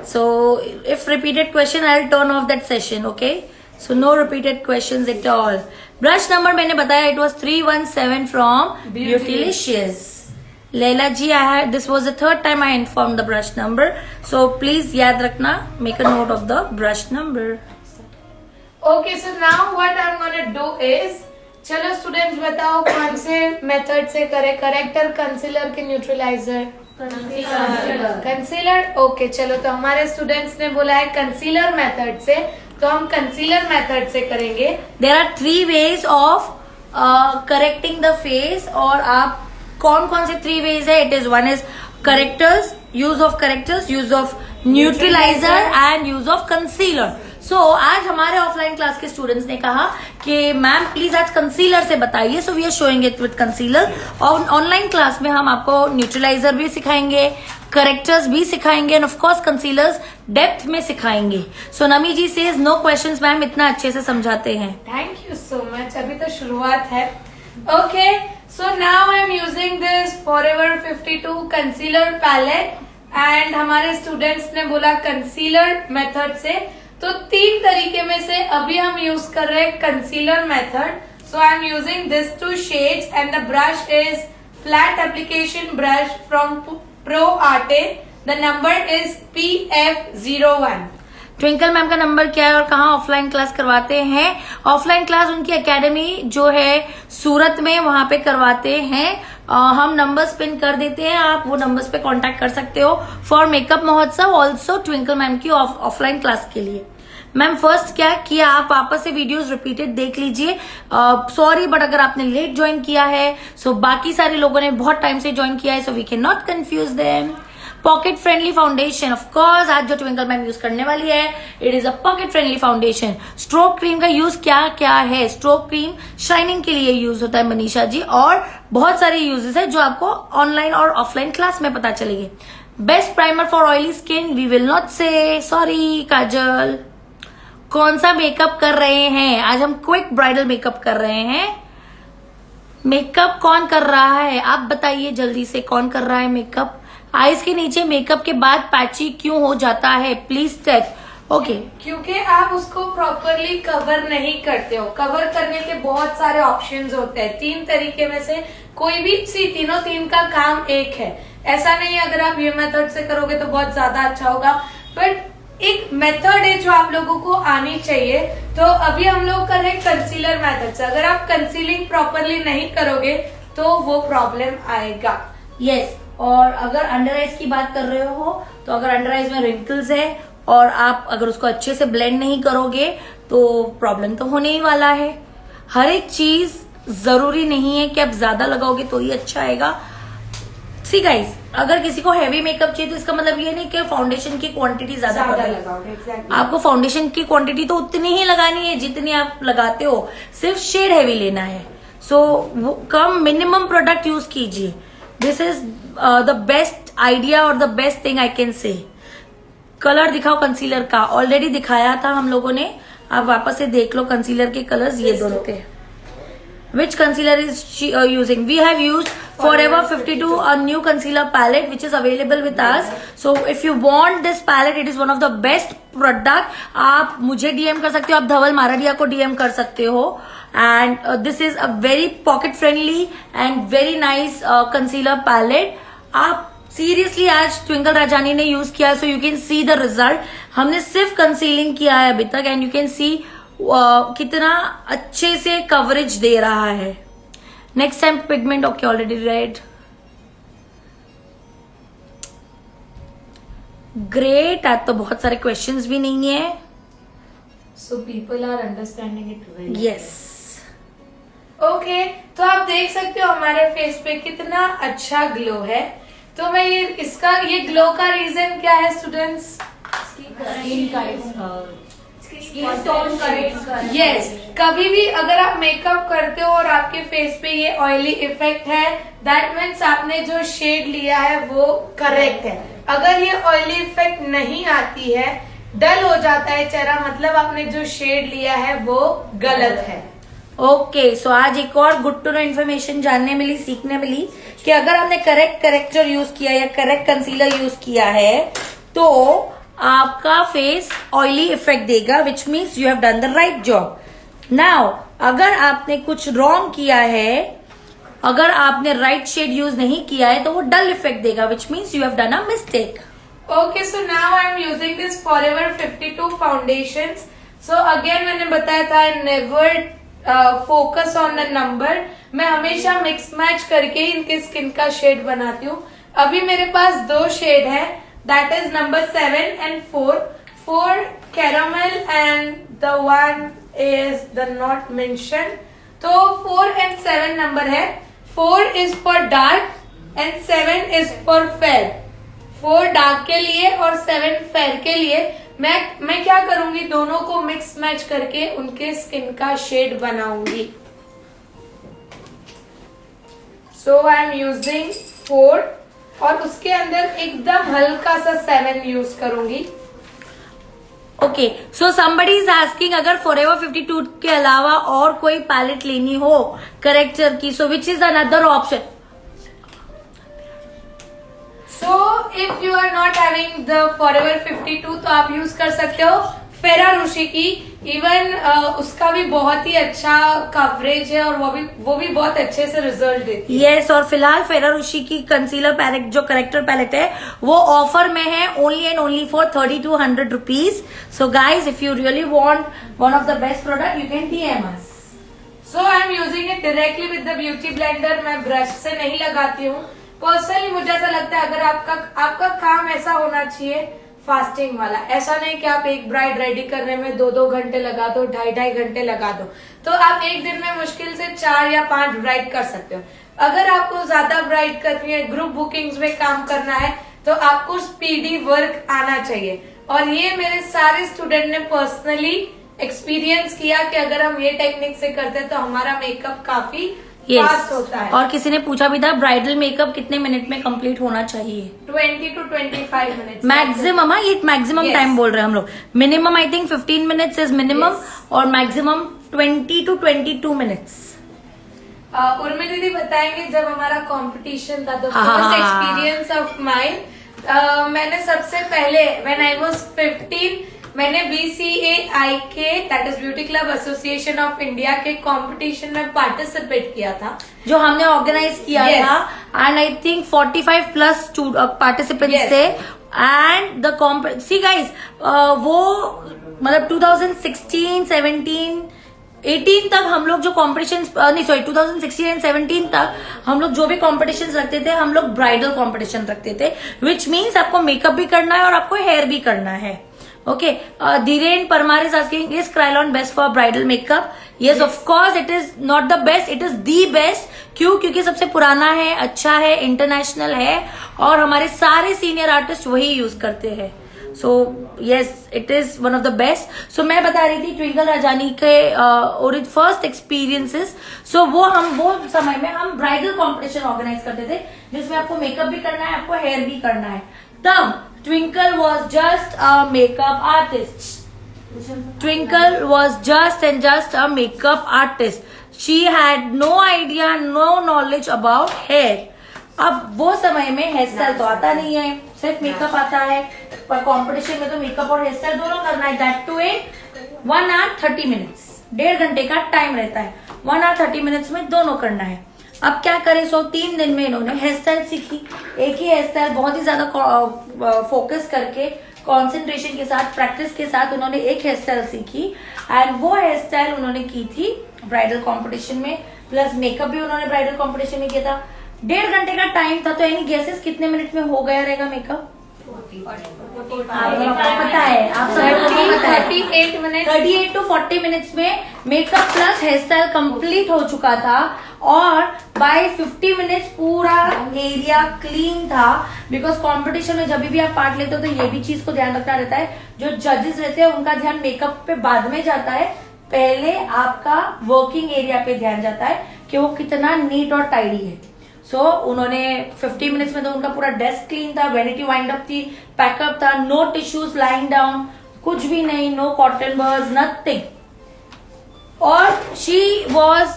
So if repeated question, I'll turn off that session. Okay? So no repeated questions at all. Brush number मैंने बताया, it was 317 from Beautylicious. Leila ji, this was the third time I informed the brush number. So please याद रखना, make a note of the brush number. Okay, so now what I'm gonna do is, चलो स्टूडेंट्स बताओ कौन से मेथड से करे, करेक्टर, कंसीलर के न्यूट्रलाइजर? कंसीलर। ओके, चलो तो हमारे स्टूडेंट्स ने बोला है कंसीलर मेथड से। तो हम कंसीलर मेथड से करेंगे। There are 3 ways of correcting the face, और आप कौन कौन से 3 ways है? It is one is correctors, use of correctors, use of neutralizer and use of concealer. So आज हमारे ऑफलाइन क्लास के स्टूडेंट्स ने कहा कि मैम प्लीज आज कंसीलर से बताइए, so we are showing it with concealer. और ऑनलाइन क्लास में हम आपको न्यूट्रलाइजर भी सिखाएंगे, करेक्टर्स भी सिखाएंगे, and of course concealers depth में सिखाएंगे। So Nami ji says no questions ma'am, इतना अच्छे से समझाते हैं। थैंक यू सो मच, अभी तो शुरुआत है। Okay, so now I am using this forever 52 concealer palette, एंड हमारे स्टूडेंट्स ने बोला कंसीलर मेथड से, तो 3 तरीके में से अभी हम यूज कर रहे हैं concealer method. So I am using this 2 shades and the brush is flat application brush from pro arte. The number is PF01। Twinkle ma'am का नंबर क्या है और कहाँ ऑफलाइन क्लास करवाते हैं? ऑफलाइन क्लास उनकी एकेडमी जो है सूरत में, वहां पे करवाते हैं। हम नंबर्स पिन कर देते हैं, आप वो नंबर्स पे कांटेक्ट कर सकते हो फॉर मेकअप महोत्सव, ऑल्सो ट्विंकल मैम की ऑफलाइन क्लास के लिए। मैम फर्स्ट क्या किया, आप वापस से वीडियोस रिपीटेड देख लीजिए। सॉरी बट अगर आपने लेट ज्वाइन किया है, सो बाकी सारे लोगों ने बहुत टाइम से ज्वाइन किया है, so we can not confuse them. Pocket friendly foundation, of course आज जो ट्विंकल मैम यूज करने वाली है, it is a pocket friendly foundation. Stroke cream का यूज क्या क्या है? स्ट्रोक क्रीम शाइनिंग के लिए यूज होता है मनीषा जी, और बहुत सारे यूजेस है जो आपको ऑनलाइन और ऑफलाइन क्लास में पता चलेगी। Best primer for oily skin, we will not say, sorry kajal. कौन सा मेकअप कर रहे हैं? आज हम क्विक ब्राइडल मेकअप कर रहे हैं। मेकअप कौन कर रहा है आप बताइए जल्दी से, कौन कर रहा है मेकअप? आईज के नीचे मेकअप के बाद पैची क्यों हो जाता है, प्लीज चेक। ओके, क्योंकि आप उसको प्रॉपरली कवर नहीं करते हो। कवर करने के बहुत सारे ऑप्शंस होते हैं, 3 तरीके में से कोई भी तीन का काम एक है। ऐसा नहीं है अगर आप ये मेथड से करोगे तो बहुत ज्यादा अच्छा होगा, बट एक मेथड है जो आप लोगों को आनी चाहिए। तो अभी हम लोग कर रहे हैं कंसीलर मेथड से। अगर आप कंसीलिंग प्रॉपरली नहीं करोगे तो वो प्रॉब्लम आएगा। यस, और अगर अंडर आइज की बात कर रहे हो, तो अगर अंडर आइज में रिंकल्स है और आप अगर उसको अच्छे से ब्लेंड नहीं करोगे तो प्रॉब्लम तो होने ही वाला है। हर एक चीज जरूरी नहीं है कि आप ज्यादा लगाओगे तो ही अच्छा आएगा। सी गाइस, अगर किसी को हैवी मेकअप चाहिए तो इसका मतलब ये नहीं कि फाउंडेशन की क्वांटिटी ज्यादा लगाओगे। Exactly. आपको फाउंडेशन की क्वांटिटी तो उतनी ही लगानी है जितनी आप लगाते हो, सिर्फ शेड हैवी लेना है। सो कम मिनिमम प्रोडक्ट यूज कीजिए। This is the best idea और the best thing I can say. Colour दिखाओ कंसीलर का, ऑलरेडी दिखाया था हम लोगों ने, आप वापस से देख लो। कंसीलर के कलर्स ये दोनों थे। Which concealer is she using? We have used Forever 52, a new concealer palette which is available with us. So if you want this palette, it is one of the best product. आप मुझे DM कर सकते हो, आप धवल मारडिया को DM कर सकते हो। And this is a very pocket friendly and very nice concealer palette. आप सीरियसली आज ट्विंकल राजानी ने यूज किया, सो you can see the result. हमने सिर्फ कंसीलिंग किया है अभी तक, एंड यू कैन सी कितना अच्छे से कवरेज दे रहा है। Next time pigment, okay already red, great. आज तो बहुत सारे क्वेश्चंस भी नहीं है, so people are understanding it well. Yes. Okay, तो आप देख सकते हो हमारे फेस पे कितना अच्छा ग्लो है। तो मैं ये ग्लो का रीजन क्या है स्टूडेंट्स? यस, कभी भी अगर आप मेकअप करते हो और आपके फेस पे ये ऑयली इफेक्ट है, दैट मीन्स आपने जो शेड लिया है वो करेक्ट है। अगर ये ऑयली इफेक्ट नहीं आती है, डल हो जाता है चेहरा, मतलब आपने जो शेड लिया है वो गलत है। ओके, सो आज एक और गुड टू नो इन्फॉर्मेशन जानने मिली, सीखने मिली कि अगर आपने करेक्ट करेक्टर यूज किया या करेक्ट कंसीलर यूज किया है तो आपका फेस ऑयली इफेक्ट देगा, which means you have done the right job. Now अगर आपने कुछ रॉन्ग किया है, अगर आपने राइट शेड यूज नहीं किया है तो वो डल इफेक्ट देगा, which means you have done a mistake. Okay, so now I am using this forever 52 foundation. So again मैंने बताया था, never focus on the number. मैं हमेशा मिक्स मैच करके इनके स्किन का शेड बनाती हूँ। अभी मेरे पास 2 शेड है, that is number 7 and 4। 4 caramel and the one is the not mentioned. तो 4 and 7 नंबर है. 4 is for dark and 7 is for fair. 4 dark के लिए और 7 फेयर के लिए मैं क्या करूंगी, दोनों को मिक्स मैच करके उनके स्किन का शेड बनाऊंगी. सो आई एम यूजिंग 4 और उसके अंदर एकदम हल्का सा 7 यूज करूंगी. Okay, so somebody is asking अगर फॉरएवर 52 के अलावा और कोई पैलेट लेनी हो करेक्टर की, so which is another option. So if you are not having the forever 52 तो आप यूज कर सकते हो फेरारूशी की. इवन उसका भी बहुत ही अच्छा कवरेज है और वो भी बहुत अच्छे से रिजल्ट देती है. यस, और फिलहाल फेरारूशी की कंसीलर पैलेट जो करेक्टर पैलेट है वो ऑफर में है only and only for 3200 rupees. So guys if you really want one of the best product you can DM us. So I am using it directly with the beauty blender. मैं ब्रश से नहीं लगाती हूँ. पर्सनली मुझे ऐसा लगता है अगर आपका काम ऐसा होना चाहिए फास्टिंग वाला, ऐसा नहीं कि आप एक ब्राइड रेडी करने में 2-2 घंटे लगा दो, 2.5 घंटे लगा दो. तो आप एक दिन में मुश्किल से 4 या 5 ब्राइड कर सकते हो. अगर आपको ज्यादा ब्राइड करनी है, ग्रुप बुकिंग्स में काम करना है, तो आपको स्पीडी वर्क आना चाहिए. और ये मेरे सारे स्टूडेंट ने पर्सनली एक्सपीरियंस किया कि अगर हम ये टेक्निक से करते हैं तो हमारा मेकअप काफी फास्ट होता है. और किसी ने पूछा भी था ब्राइडल मेकअप कितने मिनट में कंप्लीट होना चाहिए. 20 to 25 मिनट मैक्सिमम. ये मैक्सिमम टाइम बोल रहे हैं हम लोग. Minimum I think 15 minutes is minimum और मैक्सिमम 20 to 22 मिनट्स. उर्मी दीदी बताएंगे जब हमारा कंपटीशन था तो फर्स्ट एक्सपीरियंस ऑफ माइंड. मैंने सबसे पहले व्हेन आई वाज 15 मैंने BCAI के that is beauty club association of India के कंपटीशन में पार्टिसिपेट किया था जो हमने ऑर्गेनाइज किया था. And I think 45 plus participants थे. एंड द सी गाइज वो मतलब 2016, 17, 18 तक हम लोग जो कॉम्पिटिशन 2016 एंड 17 तक हम लोग जो भी कॉम्पिटिशन रखते थे हम लोग ब्राइडल कॉम्पिटिशन रखते थे. विच मीन्स आपको मेकअप भी करना है और आपको हेयर भी करना है. Okay, Dhiren Parmar is asking, is Krylon best for bridal makeup? Yes, of course, it is not the best, it is the best. क्यों? क्योंकि सबसे पुराना है, अच्छा है, इंटरनेशनल है और हमारे सारे सीनियर आर्टिस्ट वही यूज करते हैं. So yes, it is one of the best. So मैं बता रही थी ट्विंकल राजानी के और फर्स्ट एक्सपीरियंसेस. सो वो समय में हम ब्राइडल कॉम्पिटिशन ऑर्गेनाइज करते थे जिसमें आपको मेकअप भी करना है, आपको हेयर भी करना है. तब Twinkle was just a makeup artist. Twinkle was just a makeup artist. She had no idea, no knowledge about hair. अब वो समय में हेयर स्टाइल तो आता नहीं है, सिर्फ मेकअप आता है. पर कंपटीशन में तो मेकअप और हेयर स्टाइल दोनों करना है. That too in 1 hour 30 minutes. 1.5 घंटे का टाइम रहता है. 1 hour 30 minutes में दोनों करना है. अब क्या करें. 3 दिन में इन्होंने हेयर स्टाइल सीखी. एक ही हेयर स्टाइल बहुत ही ज्यादा फोकस करके कंसंट्रेशन के साथ प्रैक्टिस के साथ उन्होंने एक हेयर स्टाइल सीखी. एंड वो हेयर स्टाइल उन्होंने की थी ब्राइडल कंपटीशन में. प्लस मेकअप भी उन्होंने ब्राइडल कंपटीशन में किया था. 1.5 घंटे का टाइम था. तो एनी गेसेस कितने मिनट में हो गया रहेगा मेकअप? आपको पता है, आप सबको पता है 38 to 40 मिनट्स में makeup plus hair style complete हो चुका था. और बाय 50 मिनट्स पूरा एरिया क्लीन था. बिकॉज कंपटीशन में जब भी आप पार्ट लेते हो तो ये भी चीज को ध्यान रखना रहता है. जो जजेस रहते हैं उनका ध्यान मेकअप पे बाद में जाता है, पहले आपका वर्किंग एरिया पे ध्यान जाता है कि वो कितना नीट और टाइडी है. सो उन्होंने 50 मिनट्स में तो उनका पूरा डेस्क क्लीन था, वैनिटी वाइंड अप थी, पैकअप था, नो टिश्यूज लाइंग डाउन, कुछ भी नहीं, नो कॉटन बर्ड्स, नथिंग. और she was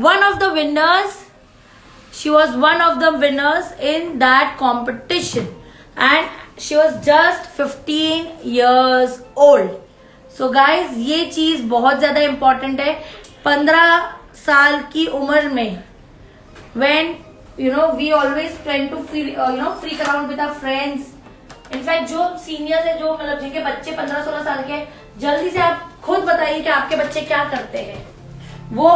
one of the winners. She was one of the winners in that competition and she was just 15 years old. So guys, ये चीज बहुत ज्यादा इम्पोर्टेंट है. 15 साल की उम्र में when we always tend to freak around with our friends. In fact जो सीनियर्स है, जो मतलब जिनके बच्चे 15-16 साल के, जल्दी से आप खुद बताइए कि आपके बच्चे क्या करते हैं. वो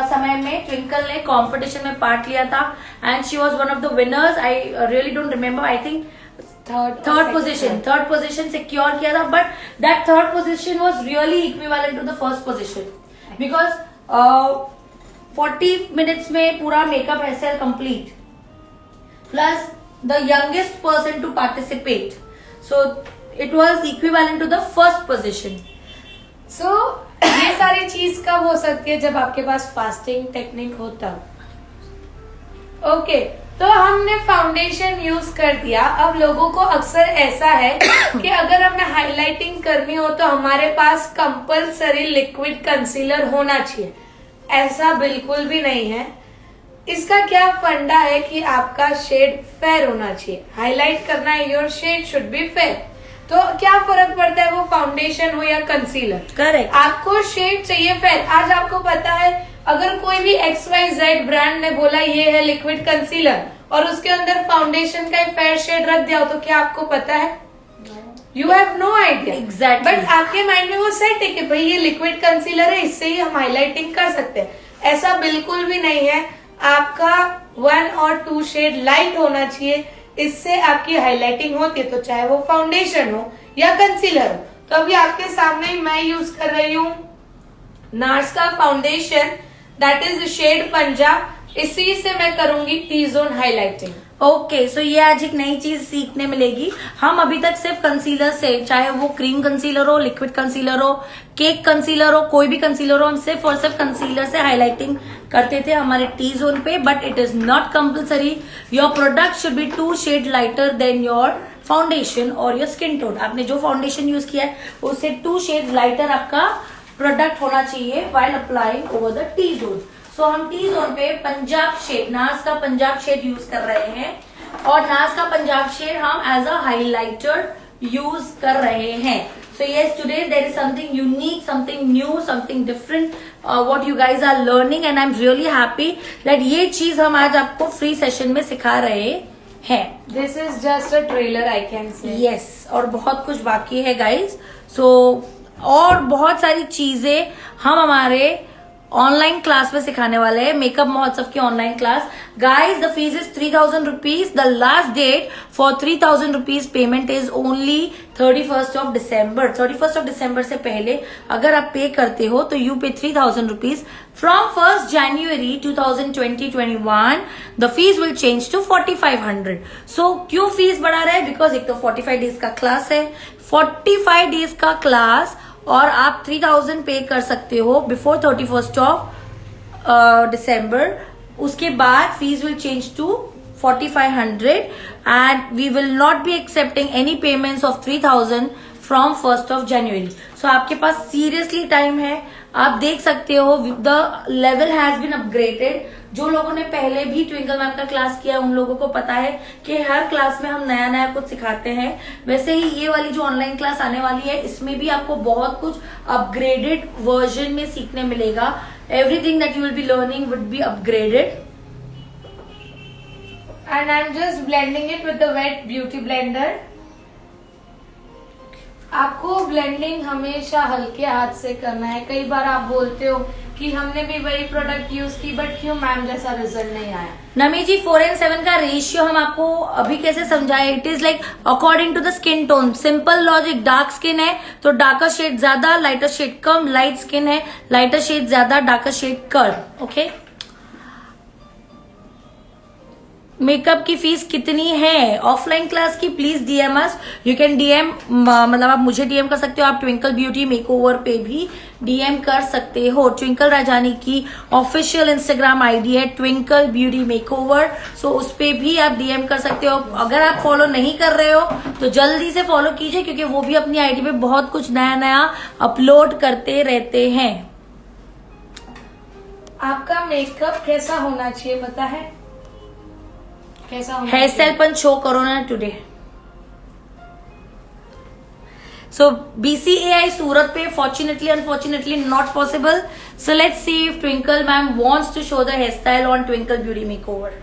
समय में ट्विंकल ने कंपटीशन में पार्ट लिया था and she was one of the winners. I really don't remember, I think third position secure किया था, but that third position was really equivalent to the first position because 40 minutes में पूरा makeup hair style complete plus the youngest person to participate, so it was equivalent to the first position. So ये सारी चीज कब हो सकती है? जब आपके पास फास्टिंग टेक्निक हो तब. ओके, तो हमने फाउंडेशन यूज कर दिया. अब लोगों को अक्सर ऐसा है कि अगर हमें हाइलाइटिंग करनी हो तो हमारे पास कंपलसरी लिक्विड कंसीलर होना चाहिए. ऐसा बिल्कुल भी नहीं है. इसका क्या फंडा है कि आपका शेड फेयर होना चाहिए. हाईलाइट करना है, your shade should be fair. तो क्या फर्क पड़ता है वो फाउंडेशन हो या कंसीलर? करेक्ट. आपको शेड चाहिए फेयर. आज आपको पता है अगर कोई भी XYZ ब्रांड ने बोला ये है लिक्विड कंसीलर और उसके अंदर फाउंडेशन का फेयर शेड रख दिया हो, तो क्या आपको पता है? You have no idea. Exactly. But आपके माइंड में वो सेट है कि भाई ये लिक्विड कंसीलर है, इससे ही हम हाईलाइटिंग कर सकते हैं. ऐसा बिल्कुल भी नहीं है. आपका 1 और 2 शेड लाइट होना चाहिए, इससे आपकी हाईलाइटिंग होती है. तो चाहे वो फाउंडेशन हो या कंसीलर हो. तो अभी आपके सामने मैं यूज कर रही हूँ नार्स का foundation, that is shade Punjab. इसी से मैं करूंगी T zone highlighting. Okay, so ये आज एक नई चीज सीखने मिलेगी. हम अभी तक सिर्फ कंसीलर से, चाहे वो क्रीम कंसीलर हो, लिक्विड कंसीलर हो, केक कंसीलर हो, कोई भी कंसीलर हो, हम सिर्फ और सिर्फ कंसीलर से हाईलाइटिंग करते थे हमारे टी जोन पे. But it is not compulsory. Your product should be 2 shade lighter than your foundation और योर स्किन टोन. आपने जो फाउंडेशन यूज किया है उससे 2 शेड लाइटर आपका प्रोडक्ट होना चाहिए while applying over the T zone. So हम टी जोन पे पंजाब शेड, नार्स का पंजाब शेड यूज कर रहे हैं और नार्स का पंजाब शेड हम एज अ हाइलाइटर यूज कर रहे हैं. So yes, today there is something unique, something new, something different what you guys are learning and I am really happy that ये चीज हम आज आपको फ्री सेशन में सिखा रहे हैं. This is just a trailer, I can से. यस, और बहुत कुछ बाकी है गाइज. सो और बहुत सारी चीजें हम हमारे ऑनलाइन क्लास में सिखाने वाले हैं. मेकअप महोत्सव की online class. Guys, the fees is 3000 rupees. The last date for 3000 rupees payment is only 31st of December. 31st of December से पहले अगर आप पे करते हो तो you pay 3000 rupees. From 1st January 2020-21 the fees will change to 4500. So क्यों फीस बढ़ा रहा है? बिकॉज एक तो 45 डेज का क्लास है. 45 डेज का क्लास और आप 3000 पे कर सकते हो बिफोर 31st of December. उसके बाद fees will change to 4500 and we will not be accepting any payments of 3000 from 1st of January. So आपके पास seriously time है. आप देख सकते हो the level has been upgraded. जो लोगों ने पहले भी ट्विंकल मैम का क्लास किया उन लोगों को पता है कि हर क्लास में हम नया नया कुछ सिखाते हैं. वैसे ही ये वाली जो ऑनलाइन क्लास आने वाली है इसमें भी आपको बहुत कुछ अपग्रेडेड वर्जन में सीखने मिलेगा. Everything that you will be learning would be upgraded. And I'm just blending it with the wet beauty blender. आपको ब्लेंडिंग हमेशा हल्के हाथ से करना है. कई बार आप बोलते हो कि हमने भी वही प्रोडक्ट यूज की बट क्यों मैम जैसा रिजल्ट नहीं आया. नमी जी, 4:7 का रेशियो हम आपको अभी कैसे समझाए? It is like according to the skin tone. Simple logic. Dark skin है तो डार्कर शेड ज्यादा, लाइटर शेड कम. लाइट स्किन है, लाइटर शेड ज्यादा, डार्कर शेड कम. ओके. मेकअप की फीस कितनी है ऑफलाइन क्लास की? Please DM us. You can DM, मतलब आप मुझे डीएम कर सकते हो. आप ट्विंकल ब्यूटी मेकओवर पे भी डीएम कर सकते हो. ट्विंकल राजानी की ऑफिशियल इंस्टाग्राम आईडी है ट्विंकल ब्यूटी मेकओवर. सो उस पे भी आप डीएम कर सकते हो. अगर आप फॉलो नहीं कर रहे हो तो जल्दी से फॉलो कीजिए क्योंकि वो भी अपनी आईडी पे बहुत कुछ नया नया अपलोड करते रहते हैं. आपका मेकअप कैसा होना चाहिए पता है? कैसा होना हेयर स्टाइल पण शो करो ना टुडे. सो BCAI सूरत पे fortunately unfortunately not possible. So let's see if Twinkle ma'am wants to show the hair style on Twinkle beauty makeover.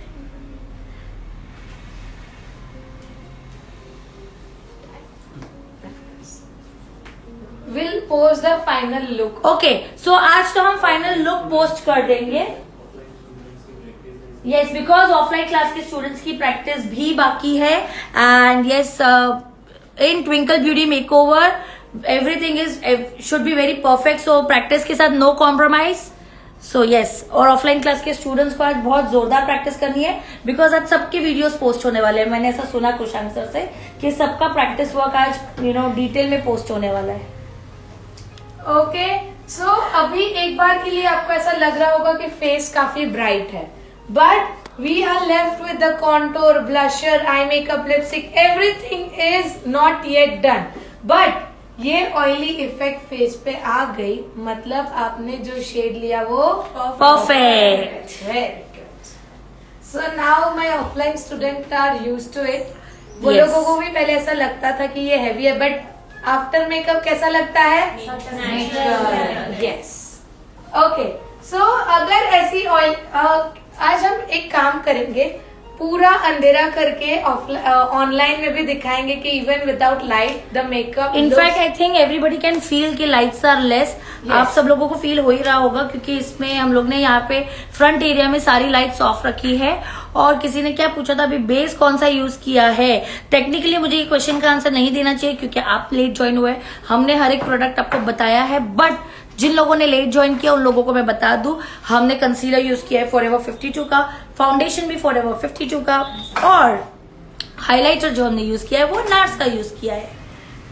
Will post the final look. Okay, so आज तो हम फाइनल लुक पोस्ट कर देंगे. यस, बिकॉज ऑफलाइन क्लास के स्टूडेंट्स की प्रैक्टिस भी बाकी है. And yes, in Twinkle beauty makeover everything is should be very perfect. So practice के साथ नो कॉम्प्रोमाइज. सो यस, और ऑफलाइन क्लास के स्टूडेंट्स को आज बहुत जोरदार प्रैक्टिस करनी है बिकॉज आज सबके वीडियोस पोस्ट होने वाले हैं. मैंने ऐसा सुना कुशांक सर से कि सबका प्रैक्टिस वर्क आज डिटेल में पोस्ट होने वाला है. ओके, सो अभी एक बार के लिए आपको ऐसा लग रहा होगा कि फेस काफी ब्राइट है, but we are left with the contour, blusher, eye makeup, lipstick, everything is not yet done. But ये ऑयली इफेक्ट फेस पे आ गई, मतलब आपने जो शेड लिया वो perfect. Very good. So now my offline student are used to it. वो Yes. लोगों को भी पहले ऐसा लगता था कि ये हैवी है, बट आफ्टर मेकअप कैसा लगता है? यस. ओके, सो अगर ऐसी ऑयल, आज हम एक काम करेंगे, पूरा अंधेरा करके ऑनलाइन में भी दिखाएंगे कि even without light the makeup. In fact I think everybody can feel कि लाइट्स आर लेस. आप सब लोगों को फील हो ही रहा होगा क्योंकि इसमें हम लोग ने यहाँ पे फ्रंट एरिया में सारी लाइट्स ऑफ रखी है. और किसी ने क्या पूछा था अभी, बेस कौन सा यूज किया है? टेक्निकली मुझे ये क्वेश्चन का आंसर नहीं देना चाहिए क्योंकि आप लेट ज्वाइन हुए. हमने हर एक प्रोडक्ट आपको बताया है, बट जिन लोगों ने लेट ज्वाइन किया उन लोगों को मैं बता दूं, हमने कंसीलर यूज किया है फॉरएवर 52 का, फाउंडेशन भी फॉरएवर 52 का, और हाइलाइटर जो हमने यूज किया है वो नार्स का यूज किया है.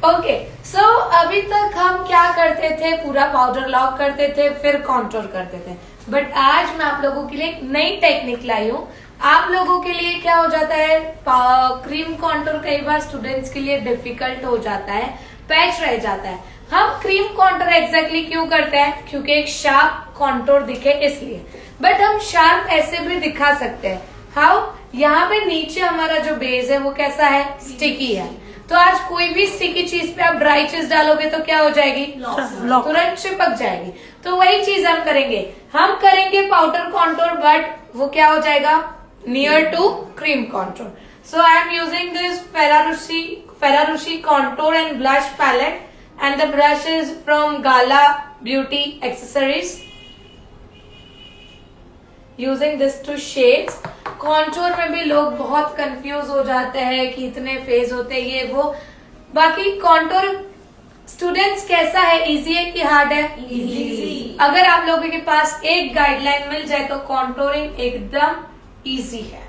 ओके, सो अभी तक हम क्या करते थे, पूरा पाउडर लॉक करते थे, फिर कॉन्टोर करते थे. बट आज मैं आप लोगों के लिए एक नई टेक्निक लाई हूँ. आप लोगों के लिए क्या हो जाता है, क्रीम कॉन्टोर कई बार स्टूडेंट्स के लिए डिफिकल्ट हो जाता है, पैच रह जाता है. हम क्रीम कॉन्टोर एग्जैक्टली क्यों करते हैं? क्योंकि एक शार्प कॉन्टोर दिखे इसलिए. बट हम शार्प ऐसे भी दिखा सकते हैं. हाउ? यहाँ पे नीचे हमारा जो बेस है वो कैसा है? स्टिकी है. तो आज कोई भी स्टिकी चीज पे आप ड्राई चीज डालोगे तो क्या हो जाएगी? तुरंत चिपक जाएगी. तो वही चीज हम करेंगे. हम करेंगे पाउडर कॉन्टोर, बट वो क्या हो जाएगा? Near to cream contour. So I am using this Ferarushi contour and blush palette. And the brush is from Gala Beauty Accessories. Using this two shades. Contour में भी लोग बहुत कंफ्यूज हो जाते हैं कि इतने फेज होते हैं ये वो. बाकी कॉन्टोर स्टूडेंट्स कैसा है, इजी है कि हार्ड है? इजी. अगर आप लोगों के पास एक गाइडलाइन मिल जाए तो कॉन्टोरिंग एकदम इजी है.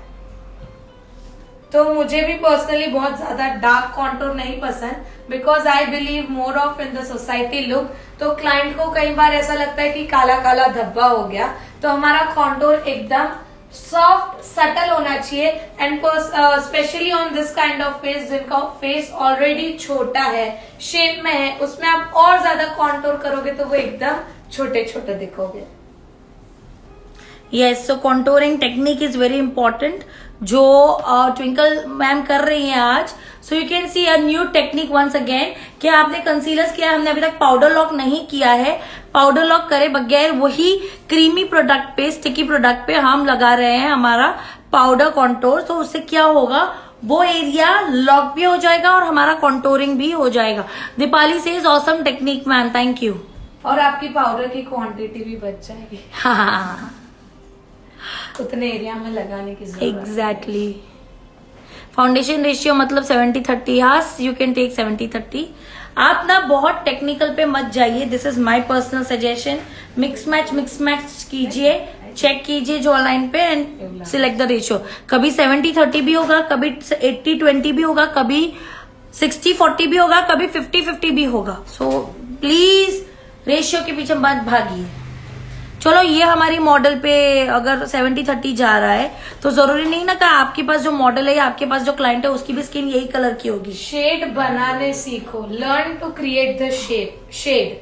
तो मुझे भी पर्सनली बहुत ज्यादा डार्क कॉन्टोर नहीं पसंद, because I believe more of in the society look. तो क्लाइंट को कई बार ऐसा लगता है कि काला काला धब्बा हो गया. तो हमारा कॉन्टोर एकदम सॉफ्ट सटल होना चाहिए. And specially on this kind of face, जिनका फेस ऑलरेडी छोटा है, शेप में है, उसमें आप और ज्यादा कॉन्टोर करोगे तो वो एकदम छोटे छोटे दिखोगे. Yes, so contouring technique is very important जो ट्विंकल मैम कर रही हैं आज. So you can see a new technique once again. क्या आपने कंसीलर्स किया, हमने अभी तक पाउडर लॉक नहीं किया है. पाउडर लॉक करे बगैर वही क्रीमी प्रोडक्ट पे, स्टिकी प्रोडक्ट पे हम लगा रहे हैं हमारा पाउडर कॉन्टोर. तो उससे क्या होगा, वो एरिया लॉक भी हो जाएगा और हमारा कॉन्टोरिंग भी हो जाएगा. दीपाली से is awesome technique ma'am, thank you. और आपकी पाउडर की क्वांटिटी भी बच जाएगी. हाँ, उतने एरिया में लगाने की जरूरत. एग्जैक्टली. फाउंडेशन रेशियो मतलब 70-30. हाँ, यू कैन टेक 70-30. आप ना बहुत टेक्निकल पे मत जाइए. This is my personal suggestion. Mix match कीजिए, चेक कीजिए जो ऑनलाइन पे एंड सिलेक्ट द रेशियो. कभी 70-30 भी होगा, कभी 80-20 भी होगा, कभी 60-40 भी होगा, कभी 50-50 भी होगा. सो प्लीज रेशियो के पीछे मत भागिए. चलो, ये हमारी मॉडल पे अगर 70-30 जा रहा है तो जरूरी नहीं ना कि आपके पास जो मॉडल है या आपके पास जो क्लाइंट है उसकी भी स्किन यही कलर की होगी. शेड बनाने सीखो. Learn to create the shade.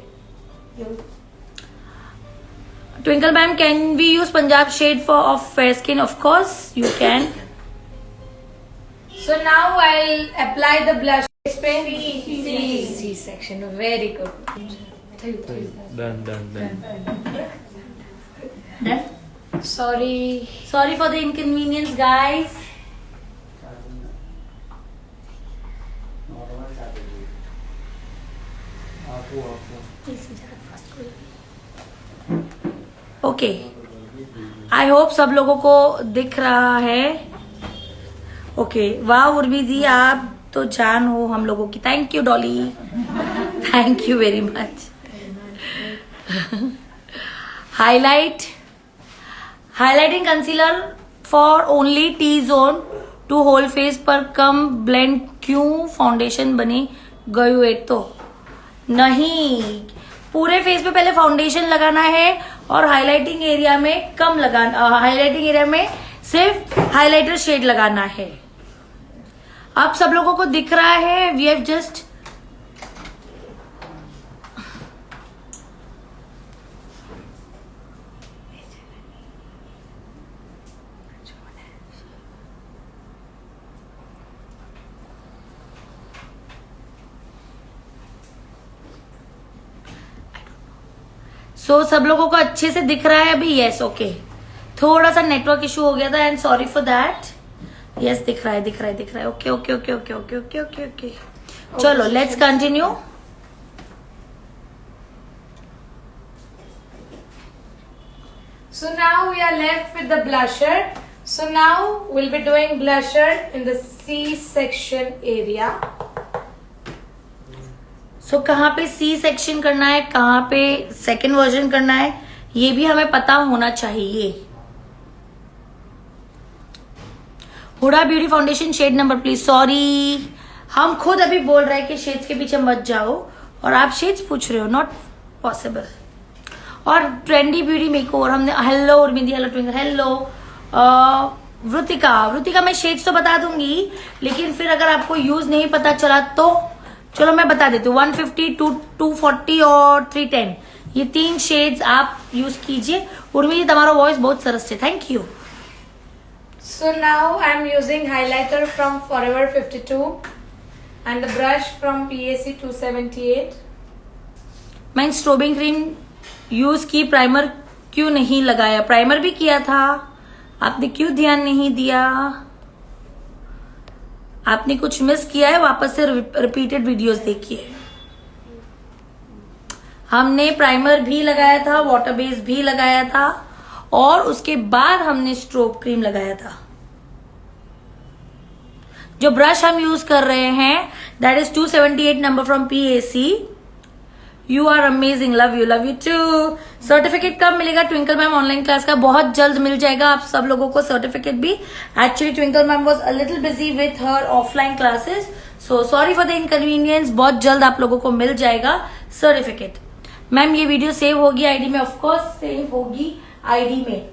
Twinkle ma'am, can we use Punjab shade for of fair skin? Of course you can. So now I will apply the blush पे. See section. Very good. Done. Sorry for the inconvenience, guys. Okay. I hope सब लोगों को दिख रहा है। ओके, वाह उर्मी दी, आप तो जान हो हम लोगों की। Thank you Dolly, thank you very much. Highlighting concealer for only T zone to whole face पर कम ब्लेंड, क्यों फाउंडेशन बनी गई? तो नहीं, पूरे फेस पे पहले फाउंडेशन लगाना है और हाइलाइटिंग एरिया में कम लगाना, हाइलाइटिंग एरिया में सिर्फ हाइलाइटर शेड लगाना है। आप सब लोगों को दिख रहा है? वी हैव जस्ट सब लोगों को अच्छे से दिख रहा है अभी? Yes, okay. थोड़ा सा नेटवर्क इशू हो गया था and sorry for that. Yes, दिख रहा है। Okay okay okay okay okay okay okay okay, चलो let's continue. So now we are left with the blusher. So now we'll be doing blusher in the C section area. कहाँ पे सी सेक्शन करना है, कहाँ पे सेकेंड वर्जन करना है, ये भी हमें पता होना चाहिए। Huda beauty foundation shade number please. Sorry, हम खुद अभी बोल रहे हैं कि शेड्स के पीछे मत जाओ और आप शेड्स पूछ रहे हो, नॉट पॉसिबल। और ट्रेंडी ब्यूटी मेकओवर हमने, हेलो उर्मिंदी, हेलो ट्विंकल, हेलो वृतिका मैं शेड्स तो बता दूंगी, लेकिन फिर अगर आपको यूज नहीं पता चला तो चलो मैं बता देती हूँ। 150, 240 और 310, ये 3 शेड्स आप यूज कीजिए। उर्मी जी, तुम्हारा वॉइस बहुत सरस है, thank you. So now I am using highlighter from Forever 52 and the brush from PAC 278. मैं स्ट्रोबिंग क्रीम यूज की, प्राइमर क्यों नहीं लगाया? प्राइमर भी किया था, आपने क्यों ध्यान नहीं दिया? आपने कुछ मिस किया है, वापस से रिपीटेड वीडियोस देखिए। हमने प्राइमर भी लगाया था, वाटर बेस भी लगाया था और उसके बाद हमने स्ट्रोब क्रीम लगाया था। जो ब्रश हम यूज कर रहे हैं that is 278 number from PAC। You are amazing, love you too. Certificate कब मिलेगा ट्विंकल मैम? ऑनलाइन क्लास का बहुत जल्द मिल जाएगा आप सब लोगों को सर्टिफिकेट भी। Actually twinkle ma'am was a little busy with her offline classes, so sorry for the inconvenience. बहुत जल्द आप लोगों को मिल जाएगा सर्टिफिकेट। मैम ये वीडियो सेव होगी आईडी में? ऑफकोर्स सेव होगी आईडी में।